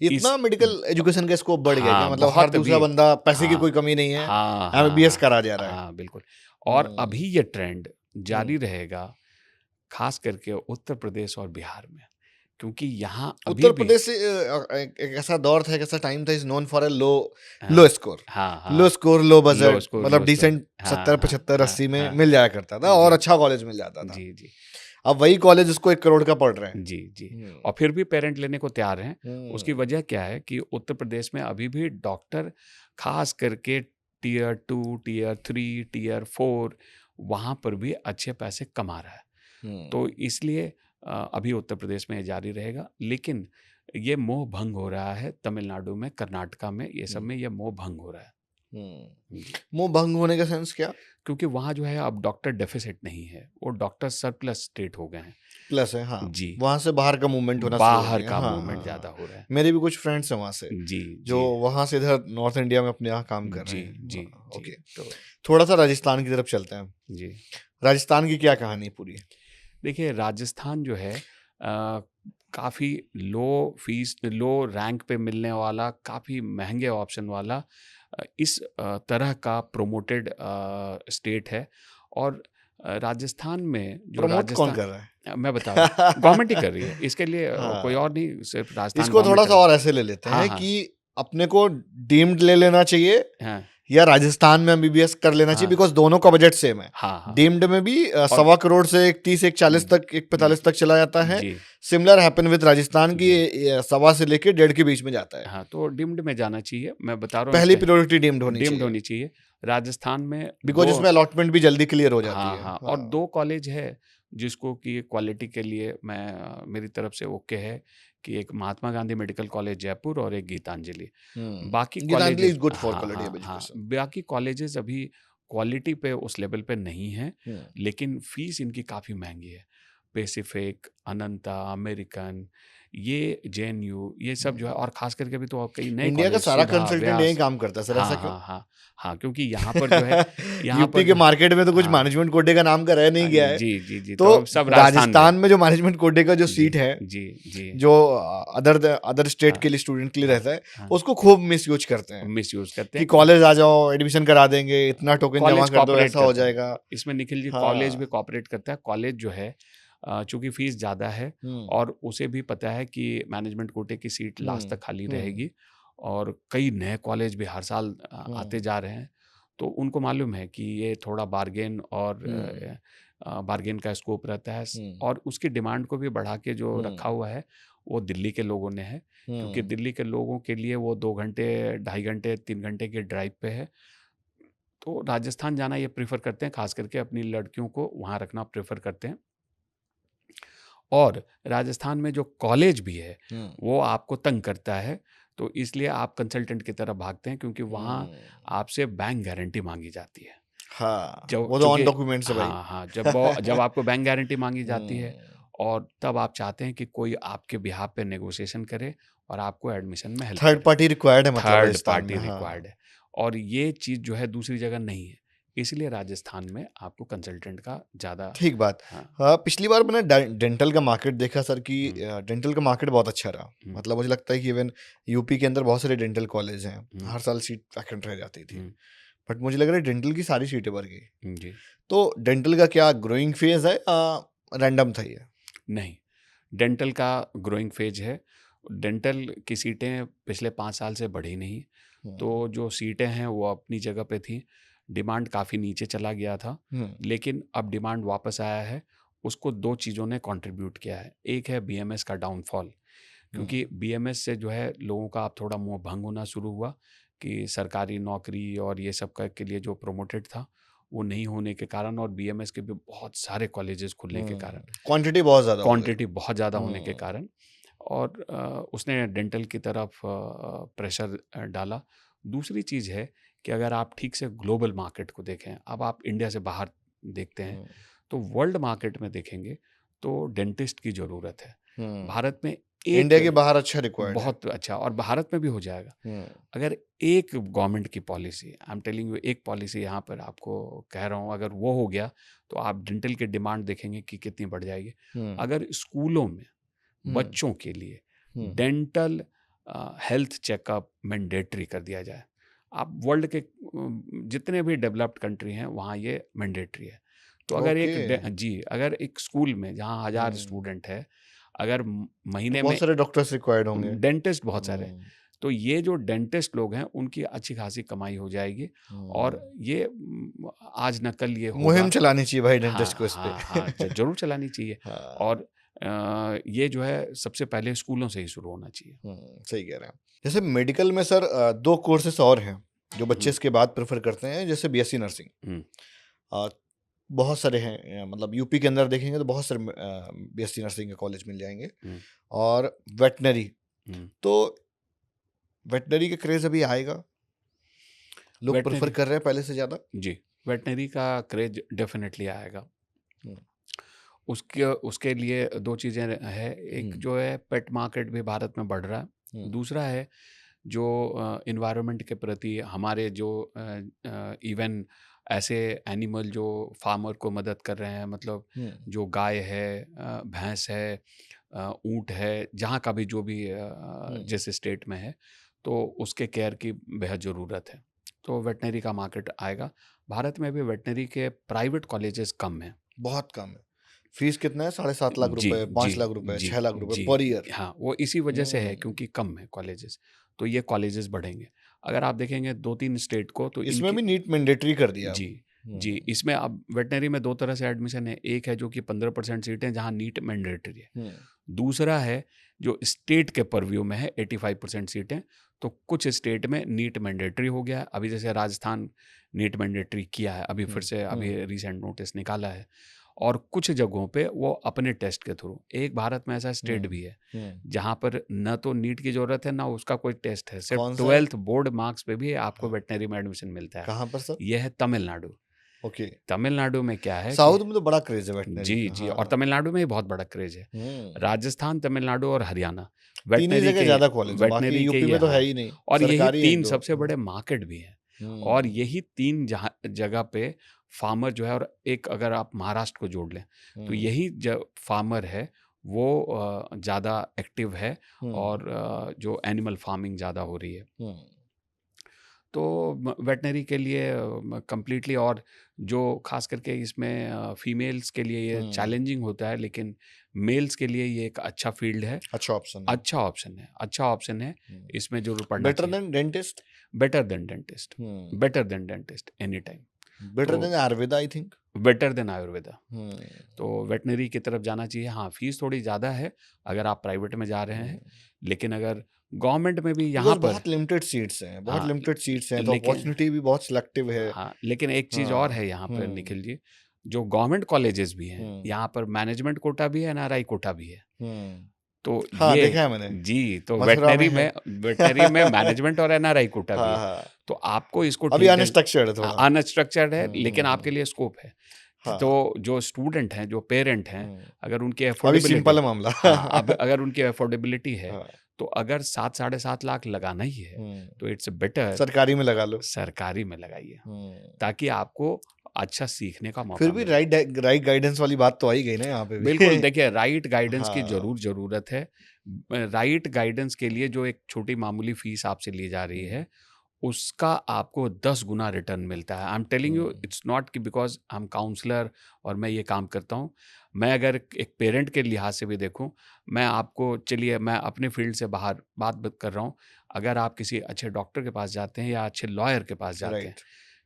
इस इतना मेडिकल एजुकेशन का स्कोप बढ़ गया क्या? हाँ, मतलब हर बहुत दूसरा अभी बंदा, पैसे की हाँ, कोई कमी नहीं है, हाँ, एमबीबीएस हाँ, करा जा रहा है। हाँ, बिल्कुल। और हम्म, अभी ये ट्रेंड जारी हम्म। रहेगा, खास करके उत्तर प्रदेश और बिहार में, क्योंकि यहाँ अभी उत्तर भी प्रदेश से एक ऐसा दौर था, एक ऐसा टाइम था, इज नोन फॉर ए लो हाँ, लो स्कोर। हाँ, लो हाँ, स्कोर, लो लो बजट, स्कोर, मतलब लो स्कोर। डिसेंट हाँ, 70, हाँ, 75, हाँ, 80 में हाँ, मिल जाया करता था और जी, अच्छा कॉलेज मिल जाता था। जी, जी। अब वही कॉलेज उसको 1 करोड़ का पड़ रहे हैं। जी, जी। हम्म, और फिर भी पेरेंट लेने को तैयार हैं। उसकी हम्म, वजह क्या है कि उत्तर प्रदेश में अभी भी डॉक्टर, ख़ास करके टियर 2, टियर 3, टियर 4, वहाँ पर भी अच्छे पैसे कमा रहा है। हम्म, तो इसलिए अभी उत्तर प्रदेश में ये जारी रहेगा, लेकिन ये मोह भंग हो रहा है तमिलनाडु में, कर्नाटका में, ये सब हम्म, में ये मोह भंग हो रहा है। जी। मुंह भंग होने का सेंस क्या? क्योंकि वहाँ जो है अब डॉक्टर डेफ़िसिट नहीं है, वो डॉक्टर सरप्लस स्टेट हो गए हैं। प्लस है, हाँ। जी। वहां से बाहर का मूवमेंट होना शुरू हो बाहर गया, का हाँ, मूवमेंट हाँ, ज़्यादा हाँ। हो रहा है। मेरे भी कुछ फ्रेंड्स हैं वहां से, जी, जो जी। वहां से इधर नॉर्थ इंडिया में अपने यहाँ काम कर रहे जी, हैं। जी, हाँ, जी। ओके। तो थोड़ा सा राजस्थान की तरफ चलते हैं। जी। राजस्थान की क्या कहानी है पूरी? देखिए, राजस्थान जो है काफ़ी लो रैंक पे मिलने वाला, काफ़ी महँगे ऑप्शन वाला इस तरह का प्रोमोटेड स्टेट है। और राजस्थान में जो प्रमोट कौन राजस्थान कर रहा है? मैं बता रहा हूँ, गवर्नमेंट ही कर रही है इसके लिए, कोई हाँ, और नहीं, सिर्फ राजस्थान इसको गवर्नमेंट थोड़ा कर सा रही और ऐसे ले लेते है। हाँ, हैं हाँ, कि अपने को डीम्ड ले लेना चाहिए हाँ, या राजस्थान में एमबीबीएस कर लेना चाहिए, हाँ, बिकॉज दोनों का बजट सेम है। हाँ, हाँ। डीम्ड में भी और 1.25 करोड़ से 1.30 1.40 तक 1.45 तक चला जाता है। जी, सिमिलर हैपन विद राजस्थान की, जी। 1.25 से लेके 1.5 के बीच में जाता है। हाँ, तो डीम्ड में जाना चाहिए, मैं बता रहा हूँ पहली इसके। प्रायोरिटी डीम्ड होनी डीम्ड चाहिए, होनी चाहिए। राजस्थान में बिकॉज 2, इसमें अलॉटमेंट भी जल्दी क्लियर हो जाती हाँ, है। हाँ, और हाँ। 2 कॉलेज है जिसको कि क्वालिटी के लिए मैं मेरी तरफ से ओके है, कि एक महात्मा गांधी मेडिकल कॉलेज जयपुर और एक गीतांजलि। बाकी Gitanjali is colleges, good for हाँ, क्वालिटी ऑफ हाँ, हाँ, एजुकेशन। बाकी कॉलेजेस अभी क्वालिटी पे उस लेवल पे नहीं हैं, लेकिन फीस इनकी काफ़ी महँगी है। पैसिफिक, अनंता, अमेरिकन, ये जेएनयू, ये सब जो है, और ख़ास करके अभी तो कई नए इंडिया का कॉलेज, सारा सुधा, कंसल्टेंट यही व्यास। काम करता है सर, ऐसा हाँ, क्यों? हाँ, हाँ। हाँ, क्योंकि यहाँ पर जो है, यहाँ यूपी पर के जो, मार्केट में तो कुछ हाँ, मैनेजमेंट कोटे का नाम का रह नहीं गया है। जी, जी, जी, तो तो अब सब राजस्थान में। राजस्थान में जो मैनेजमेंट कोटे का जो जी, सीट है, जी, जी। जो अदर अदर स्टेट हाँ, के लिए स्टूडेंट के लिए हाँ, रहता है, हाँ, उसको खूब मिसयूज करते हैं मिसयूज़ करते कि हैं। कॉलेज आ जाओ, एडमिशन करा देंगे, इतना टोकन जमा कॉलेज कर दो, कोऑपरेट ऐसा हो करता है। जाएगा। इसमें निखिल जी, कॉलेज भी हाँ। कोऑपरेट करता है। कॉलेज जो है, चूँकि फ़ीस ज़्यादा है, हम्म। और उसे भी पता है कि मैनेजमेंट कोटे की सीट लास्ट हम्म। तक खाली हम्म। रहेगी, और कई नए कॉलेज भी हर साल आते हम्म। जा रहे हैं। तो उनको मालूम है कि ये थोड़ा बार्गेन और हम्म। बार्गेन का स्कोप रहता है, हम्म। और उसकी डिमांड को भी बढ़ा के जो हम्म। रखा हुआ है, वो दिल्ली के लोगों ने है। क्योंकि हम्म। दिल्ली के लोगों के लिए वो 2 घंटे, ढाई घंटे, 3 घंटे की ड्राइव पे है। तो राजस्थान जाना ये प्रेफ़र करते हैं, ख़ास करके अपनी लड़कियों को वहाँ रखना प्रेफ़र करते हैं। और राजस्थान में जो कॉलेज भी है, हम्म। वो आपको तंग करता है, तो इसलिए आप कंसल्टेंट की तरफ भागते हैं, क्योंकि वहाँ हम्म। आपसे बैंक गारंटी माँगी जाती है। हाँ, जब वो तो चूँकि, ऑन डॉक्यूमेंट्स है भाई। हाँ, हाँ, जब आपको बैंक गारंटी माँगी जाती है, हम्म। और तब आप चाहते हैं कि कोई आपके बिहाफ़ पे नेगोशिएशन करे और आपको एडमिशन में हेल्प थर्ड करे। पार्टी रिक्वायर्ड है मतलब थर्ड राजस्थान में। पार्टी रिक्वायर्ड हाँ। है, और ये चीज़ जो है दूसरी जगह नहीं है। इसलिए राजस्थान में आपको कंसल्टेंट का ज़्यादा। ठीक बात। हाँ। हाँ, पिछली बार मैंने डेंटल का मार्केट देखा सर कि हुँ, डेंटल का मार्केट बहुत अच्छा रहा। हुँ, मतलब मुझे लगता है कि इवन यूपी के अंदर बहुत सारे डेंटल कॉलेज हैं, हुँ, हर साल सीट वैकेंट रह जाती थी। हुँ, बट मुझे लग रहा है डेंटल की सारी सीटें भर गई। जी। तो डेंटल का क्या ग्रोइंग फेज है या रैंडम था ये? नहीं, डेंटल का ग्रोइंग फ़ेज है। डेंटल की सीटें पिछले 5 साल से बढ़ी नहीं, हम्म। तो जो सीटें हैं वो अपनी जगह पे थी। डिमांड काफ़ी नीचे चला गया था, हम्म। लेकिन अब डिमांड वापस आया है। उसको 2 चीज़ों ने कंट्रीब्यूट किया है। एक है बीएमएस का डाउनफॉल, हम्म। क्योंकि बीएमएस से जो है लोगों का अब थोड़ा मोह भंग होना शुरू हुआ, कि सरकारी नौकरी और ये सब का के लिए जो प्रोमोटेड था, वो नहीं होने के कारण, और बीएमएस के भी बहुत सारे कॉलेजेस खुलने के कारण, क्वांटिटी बहुत ज्यादा हो गई। क्वांटिटी बहुत ज़्यादा होने के हम्म। कारण, और उसने डेंटल की तरफ प्रेशर डाला। दूसरी चीज़ है कि अगर आप ठीक से ग्लोबल मार्केट को देखें, अब आप इंडिया से बाहर देखते हैं, हम्म। तो वर्ल्ड मार्केट में देखेंगे तो डेंटिस्ट की ज़रूरत है। भारत में एक इंडिया के बाहर अच्छा रिक्वायर्ड है। बहुत अच्छा, और भारत में भी हो जाएगा। हम्म। अगर एक गवर्नमेंट की policy, I am telling you, एक पॉलिसी यहाँ पर आपको कह रहा हूँ, अगर वो हो गया, तो आप डेंटल की डिमांड देखेंगे कि कितनी बढ़ जाएगी। हम्म। अगर स्कूलों में हम्म। बच्चों के लिए हम्म। डेंटल हेल्थ चेकअप मैंडेटरी कर दिया जाए। आप वर्ल्ड के जितने भी डेवलप्ड कंट्री हैं, वहाँ ये मैंडेटरी है। तो अगर ओके। एक जी, अगर एक स्कूल में जहाँ 1000 हम्म। स्टूडेंट है, अगर तो महीने बहुत में सारे डॉक्टर्स रिक्वायर्ड होंगे। डेंटिस्ट बहुत सारे, हम्म। तो ये जो डेंटिस्ट लोग हैं, उनकी अच्छी खासी कमाई हो जाएगी, और ये आज न कल ये मुहिम होगा। चलानी चाहिए भाई डेंटिस्ट हाँ, को इस पे। हाँ, हाँ, ज़रूर चलानी चाहिए। हाँ। और ये जो है सबसे पहले स्कूलों से ही शुरू होना चाहिए। सही कह रहे हैं। जैसे मेडिकल में सर 2 कोर्सेस और हैं जो बच्चे हुँ, इसके बाद प्रेफर करते हैं, जैसे बीएससी नर्सिंग। हुँ, अ, बहुत सारे हैं, मतलब यूपी के अंदर देखेंगे तो बहुत सारे बीएससी नर्सिंग के कॉलेज मिल जाएंगे। हुँ, और वेटनरी, हुँ। तो वेटनरी का क्रेज अभी आएगा, लोग प्रेफर वेटनरी, कर रहे हैं पहले से ज़्यादा। जी, वेटनरी का क्रेज़ डेफ़िनेटली आएगा। हम्म। उसके उसके लिए 2 चीज़ें हैं, एक हम्म। जो है पेट मार्केट भी भारत में बढ़ रहा है। हम्म। दूसरा है जो एनवायरनमेंट के प्रति हमारे जो इवन ऐसे एनिमल जो फार्मर को मदद कर रहे हैं, मतलब हम्म। जो गाय है, भैंस है, ऊँट है, जहाँ का भी जो भी हम्म। जिस स्टेट में है, तो उसके केयर की बेहद ज़रूरत है। तो वेटनरी का मार्केट आएगा। भारत में भी वेटनरी के प्राइवेट कॉलेजेस कम हैं। बहुत कम है। फीस कितना है? 7.5 लाख जी, रुपए, जी, 5 लाख रुपए, जी, 6 लाख रुपए जी। Per year. हाँ, वो इसी वजह से है हम्म, क्योंकि कम है कॉलेजेस, तो ये कॉलेजेस बढ़ेंगे। अगर आप देखेंगे 2-3 स्टेट को तो इसमें इनकी भी नीट मैंडेटरी कर दिया अब। जी, जी, इसमें अब वेटनरी में 2 तरह से एडमिशन है। एक है जो कि 15% सीटें जहाँ नीट मैंडेटरी है। हम्म, दूसरा है जो स्टेट के परव्यू में है 85% सीटें, तो कुछ स्टेट में नीट मैंडेटरी हो गया है। अभी जैसे राजस्थान नीट मैंडेटरी किया है, अभी फिर से अभी रिसेंट नोटिस निकाला है। और कुछ जगहों पे वो अपने टेस्ट के थ्रू, एक भारत में ऐसा स्टेट भी है जहाँ पर न तो नीट की ज़रूरत है ना उसका कोई टेस्ट है, सिर्फ कौन सा है? 12th बोर्ड मार्क्स पे भी आपको हाँ, वेटनरी में एडमिशन मिलता है। कहाँ पर सर? यह है तमिलनाडु। ओके। तमिलनाडु में क्या है कि साउथ में तो बड़ा क्रेज है वेटनरी जी, का। जी, हाँ, और तमिलनाडु में ही बहुत बड़ा क्रेज़ है। हम्म, राजस्थान, तमिलनाडु और हरियाणा तीन ही वेटनरी जगह के ज्यादा कॉलेज है, बाकी वेटनरी के यूपी ये में तो है हाँ, ही नहीं। और यही सरकारी है एक 3 दो। सबसे बड़े मार्केट भी हैं। और हम्म, यही 3 जहाँ जगह पे फार्मर जो है, और एक अगर आप महाराष्ट्र को जोड़ लें, तो हम्म, यही जो फार्मर है वो ज़्यादा एक्टिव है हम्म, और जो एनिमल फार्मिंग ज़्यादा हो रही है। हम्म, तो वेटनरी के लिए कंप्लीटली, और जो खास करके इसमें फीमेल्स के लिए ये हम्म, चैलेंजिंग होता है, लेकिन मेल्स के लिए ये एक अच्छा फील्ड है, अच्छा ऑप्शन है। अच्छा ऑप्शन है, अच्छा ऑप्शन है। इसमें ज़रूर पढ़ना बेटर चाहिए। Than dentist. Better than dentist, better than dentist any time. Better तो than Ayurveda I think. Better than Ayurveda. Hmm, तो वेटनरी की तरफ जाना चाहिए। हाँ, फीस थोड़ी ज़्यादा है अगर आप प्राइवेट में जा रहे हैं, लेकिन अगर गवर्नमेंट में भी यहाँ बिकॉज पर बहुत लिमिटेड सीट्स हैं, बहुत हाँ, लिमिटेड सीट्स हैं, तो लेकिन अपॉर्चुनिटी भी बहुत सिलेक्टिव है। हाँ, लेकिन एक चीज़ और हाँ। है यहाँ पर निखिल जी, जो गवर्नमेंट कॉलेजेस भी हैं, हम्म, यहाँ पर मैनेजमेंट कोटा भी है, एनआरआई कोटा भी है। हम्म, तो हाँ ये देखा है मैंने। जी, तो मथुरा में है। वेटनरी में मैनेजमेंट और एनआरआई कोटा भी हाँ, है। हाँ। तो आपको इसको अभी ठीक ढंग अनस्ट्रक्चर्ड है थोड़ा। अनस्ट्रक्चर्ड है, लेकिन आपके लिए स्कोप है। तो हाँ। जो स्टूडेंट हैं, जो पेरेंट हैं, हम्म, अगर उनकी अभी अफोर्डेबिलिटी सिंपल है मामला। हाँ, अब अगर उनकी अफोर्डेबिलिटी है, हाँ। तो अगर 7 साढ़े 7 लाख लगाना ही है, हम्म, तो इट्स बेटर सरकारी में लगा लो। सरकारी में लगाइए, हम्म, ताकि आपको अच्छा सीखने का फिर मौका भी मिले। राइट गाइडेंस वाली बात तो आई गई ना यहाँ पे भी। बिल्कुल, देखिए राइट गाइडेंस की हाँ। ज़रूर ज़रूरत है। राइट गाइडेंस के लिए जो एक छोटी मामूली फ़ीस आपसे ली जा रही है, उसका आपको 10 गुना रिटर्न मिलता है। I am telling you, it's not कि बिकॉज़ आई एम काउंसलर और मैं ये काम करता हूँ। मैं अगर एक पेरेंट के लिहाज से भी देखूँ, मैं आपको चलिए मैं अपने फ़ील्ड से बाहर बात कर रहा हूँ। अगर आप किसी अच्छे डॉक्टर के पास जाते हैं या अच्छे लॉयर के पास जाते हैं, राइट।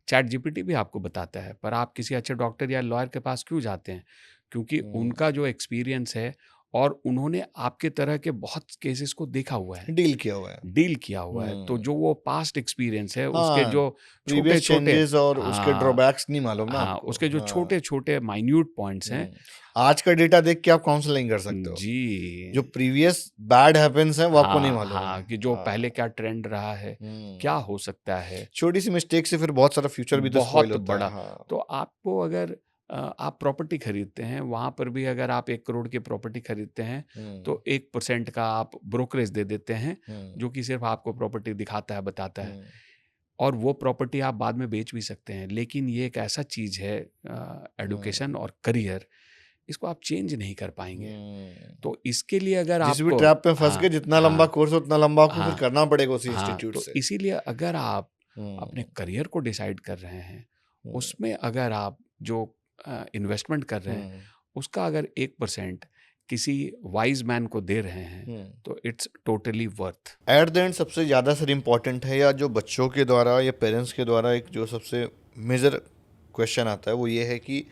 चैट जीपीटी भी आपको बताता है, पर आप किसी अच्छे डॉक्टर या लॉयर के पास क्यों जाते हैं? क्योंकि उनका जो एक्सपीरियंस है और उन्होंने आपके तरह के बहुत केसेस को देखा हुआ है, डील किया हुआ है। डील किया हुआ है। तो जो वो पास्ट एक्सपीरियंस है, उसके हाँ, जो प्रीवियस छोटे-छोटे चेंजेस और उसके हाँ, ड्रॉबैक्स नहीं मालूम ना हाँ, आपको। उसके जो हाँ। छोटे-छोटे माइन्यूट पॉइंट्स हैं आज का डेटा देख के आप काउंसलिंग कर सकते हो। जो जी। प्रीवियस बैड हैपेंस है वो आपको नहीं हाँ, मालूम है। हाँ, कि जो हाँ। पहले क्या ट्रेंड रहा है, क्या हो सकता है? छोटी सी मिस्टेक से फिर बहुत सारा फ्यूचर भी तो स्पॉइल बहुत होता बड़ा। है। हाँ। तो आपको अगर आप प्रॉपर्टी खरीदते हैं, वहाँ पर भी अगर आप 1 करोड़ की प्रॉपर्टी खरीदते हैं, तो 1% का आप ब्रोकरेज दे देते हैं, जो कि सिर्फ़ आपको प्रॉपर्टी दिखाता है, बताता है। और वो प्रॉपर्टी आप बाद में बेच भी सकते हैं। लेकिन ये एक ऐसा चीज़ है एजुकेशन और करियर, इसको आप चेंज नहीं कर पाएँगे। तो इसके लिए अगर जिस भी आपको ट्रैप में फंस हाँ, गए, जितना लंबा हाँ, कोर्स उतना लंबा आपको फिर हाँ, करना पड़ेगा उसी हाँ, इंस्टीट्यूट तो से। इसीलिए अगर आप अपने हम्म, करियर को डिसाइड कर रहे हैं, हम्म, उसमें अगर आप जो इन्वेस्टमेंट कर रहे हैं, उसका अगर 1% किसी वाइज़ मैन को दे रहे हैं, तो it's totally worth. At the end सबसे ज़्यादा सर इम्पोर्टेंट है, या जो बच्चों के द्वारा या पेरेंट्स के द्वारा एक जो सबसे मेजर क्वेश्चन आता है वो ये है कि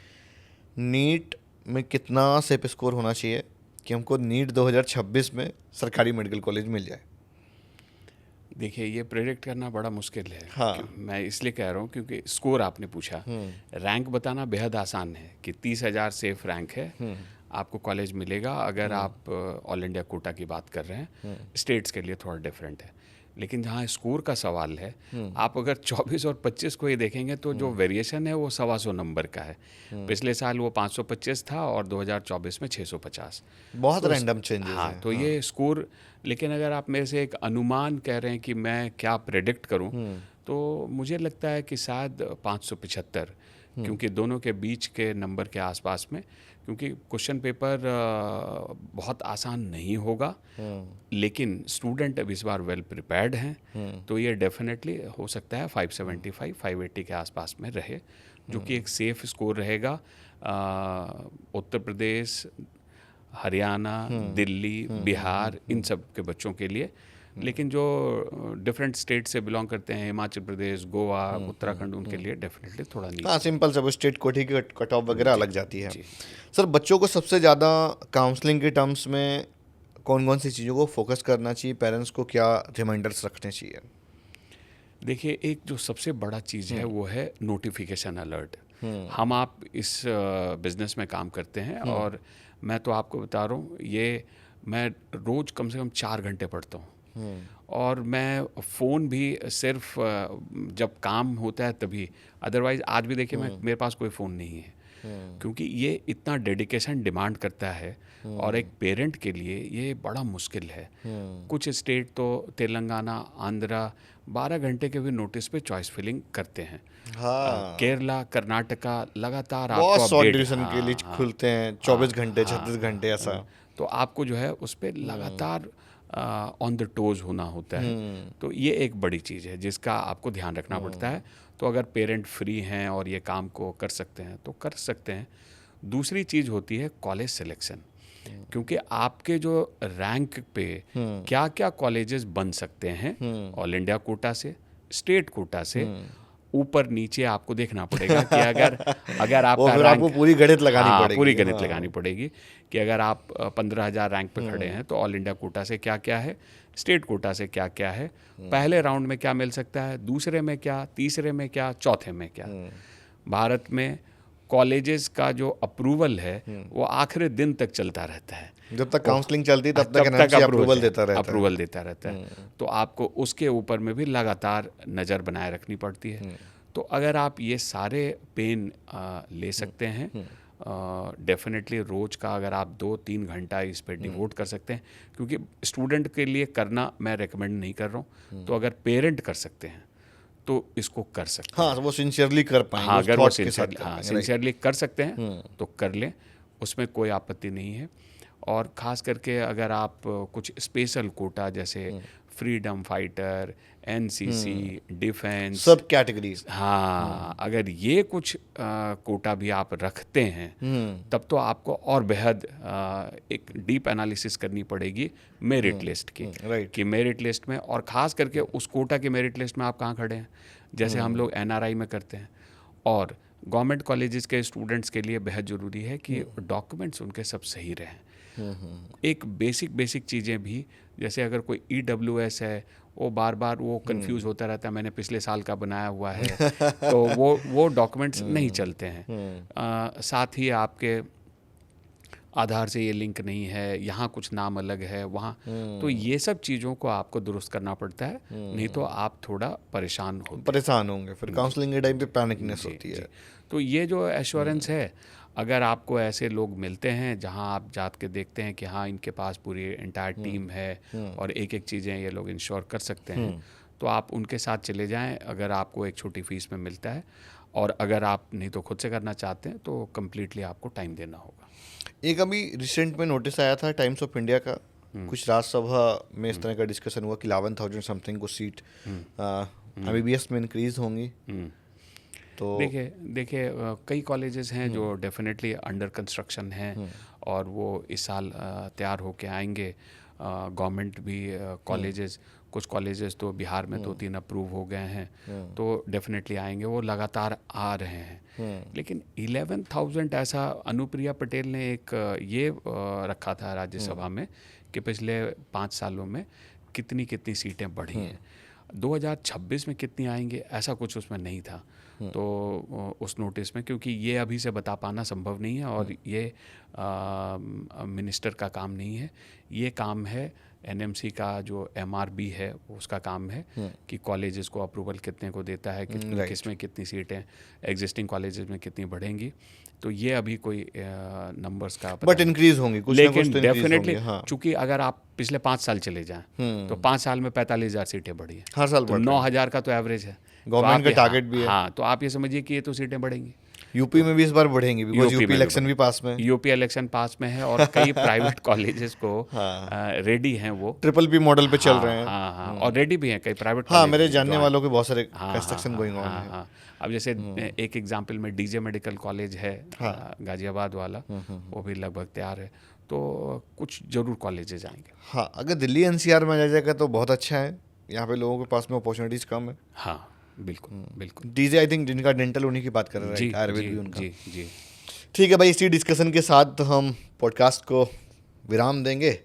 नीट में कितना सेप स्कोर होना चाहिए कि हमको नीट 2026 में सरकारी मेडिकल कॉलेज मिल जाए। देखिए, ये प्रेडिक्ट करना बड़ा मुश्किल है। हाँ। मैं इसलिए कह रहा हूँ क्योंकि स्कोर आपने पूछा, रैंक बताना बेहद आसान है कि 30,000 सेफ रैंक है, आपको कॉलेज मिलेगा अगर आप ऑल इंडिया कोटा की बात कर रहे हैं। स्टेट्स के लिए थोड़ा डिफरेंट है, लेकिन जहाँ स्कोर का सवाल है, आप अगर 24 और 25 को ही देखेंगे तो जो वेरिएशन है वो 125 नंबर का है। पिछले साल वो 525 था और 2024 में 650। बहुत तो रैंडम चेंजेस हाँ, हैं। तो ये स्कोर, लेकिन अगर आप मेरे से एक अनुमान कह रहे हैं कि मैं क्या प्रेडिक्ट करूं, तो मुझे लगता है कि शायद 575, क्योंकि दोनों के बीच के नंबर के आसपास में, क्योंकि क्वेश्चन पेपर बहुत आसान नहीं होगा, लेकिन स्टूडेंट अब इस बार वेल प्रिपेयर्ड हैं, तो ये डेफिनेटली हो सकता है 575 580 के आसपास में रहे, जो कि एक सेफ स्कोर रहेगा। उत्तर प्रदेश, हरियाणा, दिल्ली, बिहार, इन सब के बच्चों के लिए। लेकिन जो डिफरेंट स्टेट से बिलोंग करते हैं, हिमाचल प्रदेश, गोवा, उत्तराखंड, उनके लिए डेफिनेटली थोड़ा हाँ, नीचे। सिंपल सब स्टेट कोटी की कट ऑफ वगैरह जी, अलग जाती है। जी। सर, बच्चों को सबसे ज़्यादा काउंसलिंग के टर्म्स में कौन कौन सी चीज़ों को फोकस करना चाहिए, पेरेंट्स को क्या रिमाइंडर्स रखने चाहिए? देखिए, एक जो सबसे बड़ा चीज़ है वो है नोटिफिकेशन अलर्ट। हम आप इस बिज़नेस में काम करते हैं, और मैं तो आपको बता रहा हूँ, ये मैं रोज़ कम से कम 4 घंटे पढ़ता हूँ, और मैं फ़ोन भी सिर्फ जब काम होता है तभी, अदरवाइज़ आज भी देखिए मैं मेरे पास कोई फ़ोन नहीं है, क्योंकि ये इतना डेडिकेशन डिमांड करता है, और एक पेरेंट के लिए ये बड़ा मुश्किल है। कुछ स्टेट तो तेलंगाना, आंध्रा 12 घंटे के भी नोटिस पे चॉइस फिलिंग करते हैं। हाँ, केरला, कर्नाटका लगातार बहुत आपको शॉर्ट अपडेट, ड्यूरेशन के लिए हाँ, हाँ, खुलते हैं, हाँ, 24 घंटे, हाँ, 36 घंटे ऐसा। तो आपको जो है उस पर लगातार ऑन द टोज होना होता है। तो ये एक बड़ी चीज़ है जिसका आपको ध्यान रखना पड़ता है। तो अगर पेरेंट फ्री हैं और ये काम को कर सकते हैं तो कर सकते हैं। दूसरी चीज़ होती है कॉलेज सिलेक्शन, क्योंकि आपके जो रैंक पे क्या क्या कॉलेजेस बन सकते हैं, ऑल इंडिया कोटा से, स्टेट कोटा से, ऊपर नीचे आपको देखना पड़ेगा कि अगर अगर वो आपका फिर रैंक, आपको पूरी गणित लगानी हाँ, पड़ेगी। पूरी गणित हाँ। लगानी पड़ेगी कि अगर आप 15,000 रैंक पे खड़े हैं तो ऑल इंडिया कोटा से क्या क्या है, स्टेट कोटा से क्या क्या है, पहले राउंड में क्या मिल सकता है, दूसरे में क्या, तीसरे में क्या, चौथे में क्या। भारत में कॉलेजेस का जो अप्रूवल है वो आखिरी दिन तक चलता रहता है। जब तक काउंसलिंग चलती है तब तक तब तक एनएमसी अप्रूवल देता रहता है। अप्रूवल देता रहता है। तो आपको उसके ऊपर में भी लगातार नज़र बनाए रखनी पड़ती है। तो अगर आप ये सारे पेन ले सकते हैं, डेफिनेटली रोज़ का अगर आप 2-3 घंटा इस पे डिवोट कर सकते हैं, क्योंकि स्टूडेंट के लिए करना मैं रेकमेंड नहीं कर रहा हूँ, तो अगर पेरेंट कर सकते हैं तो इसको कर सकते हाँ, हैं। वो सिंसियरली कर पाएंगे, हाँ, उस अगर वो थॉट के साथ कर पाएंगे, राइट। सिंसियरली कर सकते हैं तो कर लें, उसमें कोई आपत्ति नहीं है। और ख़ास करके अगर आप कुछ स्पेशल कोटा जैसे फ्रीडम फाइटर, एनसीसी, डिफेंस, सब कैटेगरीज। हाँ, अगर ये कुछ कोटा भी आप रखते हैं तब तो आपको और बेहद एक डीप एनालिसिस करनी पड़ेगी मेरिट लिस्ट की, राइट। कि मेरिट लिस्ट में, और ख़ास करके उस कोटा के मेरिट लिस्ट में आप कहाँ खड़े हैं। जैसे हम लोग एनआरआई में करते हैं, और गवर्नमेंट कॉलेजेस के स्टूडेंट्स के लिए बेहद ज़रूरी है कि डॉक्यूमेंट्स उनके सब सही रहें। एक बेसिक चीज़ें भी, जैसे अगर कोई EWS है, वो बार बार वो कंफ्यूज होता रहता है, मैंने पिछले साल का बनाया हुआ है, तो वो डॉक्यूमेंट्स नहीं चलते हैं। साथ ही आपके आधार से ये लिंक नहीं है, यहाँ कुछ नाम अलग है, वहाँ, तो ये सब चीज़ों को आपको दुरुस्त करना पड़ता है, नहीं तो आप थोड़ा परेशान होंगे, फिर काउंसलिंग के टाइम पे पैनिकनेस होती है। तो ये जो एश्योरेंस है, अगर आपको ऐसे लोग मिलते हैं जहां आप जात के देखते हैं कि हाँ, इनके पास पूरी एंटायर टीम है और एक एक चीज़ें ये लोग इंश्योर कर सकते हैं, तो आप उनके साथ चले जाएं, अगर आपको एक छोटी फीस में मिलता है। और अगर आप नहीं तो खुद से करना चाहते हैं तो कम्प्लीटली आपको टाइम देना होगा। एक अभी रिसेंट में नोटिस आया था टाइम्स ऑफ इंडिया का, कुछ राज्यसभा में इस तरह का डिस्कशन हुआ कि 11,000 समथिंग को सीट MBBS में इंक्रीज होंगी। तो देखिए कई कॉलेजेस हैं जो डेफिनेटली अंडर कंस्ट्रक्शन हैं, और वो इस साल तैयार होके आएंगे। गवर्नमेंट भी कॉलेजेस, कुछ कॉलेजेस तो बिहार में 2-3 अप्रूव हो गए हैं, तो डेफिनेटली आएंगे, वो लगातार आ रहे हैं। लेकिन 11,000 ऐसा, अनुप्रिया पटेल ने एक ये रखा था राज्यसभा में कि पिछले 5 सालों में कितनी सीटें बढ़ी हैं, 2026 में कितनी आएंगे, ऐसा कुछ उसमें नहीं था। तो उस नोटिस में, क्योंकि ये अभी से बता पाना संभव नहीं है, और ये मिनिस्टर का काम नहीं है, ये काम है एनएमसी का जो एमआरबी है उसका काम है कि कॉलेजेस को अप्रूवल कितने को देता है, कितनी right. किसमें कितनी सीटें एग्जिस्टिंग कॉलेजेस में कितनी बढ़ेंगी, तो ये अभी कोई नंबर्स का पता बट नहीं। इंक्रीज होंगी कुछ ना कुछ लेकिन तो increase डेफिनेटली होंगी, हाँ चूंकि अगर आप पिछले 5 साल चले जाएं तो 5 साल में 45,000 सीटें बढ़ी हैं, हर साल तो बढ़ रहा है। 9,000 का तो एवरेज है। तो गवर्नमेंट आप का ये- टारगेट भी है। हाँ, तो आप ये समझिए कि ये तो सीटें बढ़ेंगी। यूपी में भी इस बार बढ़ेंगी बिकॉज यूपी में इलेक्शन बढ़े। भी पास में है। यूपी इलेक्शन पास में है और कई प्राइवेट कॉलेजेस को हाँ रेडी हैं वो। ट्रिपल पी मॉडल पे चल हाँ, रहे हैं। हाँ, हाँ, और रेडी भी हैं कई प्राइवेट हाँ कॉलेज मेरे जो जानने हैं। वालों के बहुत सारे हाँ, कंस्ट्रक्शन हाँ, गोइंग ऑन हाँ, है। हाँ। अब जैसे एक एग्जांपल में डीजे मेडिकल कॉलेज है गाजियाबाद वाला, वो भी लगभग तैयार है, तो कुछ जरूर कॉलेजेस आएंगे। हाँ अगर दिल्ली एनसीआर में आ जाएगा तो बहुत अच्छा है, यहाँ पे लोगों के पास में अपॉर्चुनिटीज कम है। हाँ बिल्कुल बिल्कुल। डीजे आई थिंक जिनका डेंटल उन्हीं की बात कर रहे जी हैं, आयुर्वेद जी भी उनका। जी जी। ठीक है भाई, इसी डिस्कशन के साथ हम पॉडकास्ट को विराम देंगे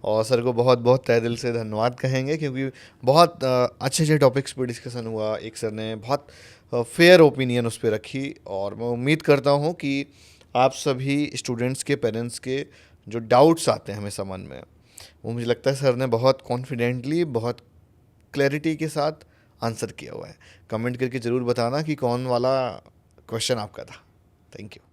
और सर को बहुत बहुत तहे दिल से धन्यवाद कहेंगे क्योंकि बहुत अच्छे अच्छे टॉपिक्स पे डिस्कशन हुआ। एक सर ने बहुत फेयर ओपिनियन उस पर रखी और मैं उम्मीद करता हूँ कि आप सभी स्टूडेंट्स के पेरेंट्स के जो डाउट्स आते हैं हमेशा मन में, वो मुझे लगता है सर ने बहुत कॉन्फिडेंटली बहुत क्लैरिटी के साथ आंसर किया हुआ है। कमेंट करके ज़रूर बताना कि कौन वाला क्वेश्चन आपका था। Thank you.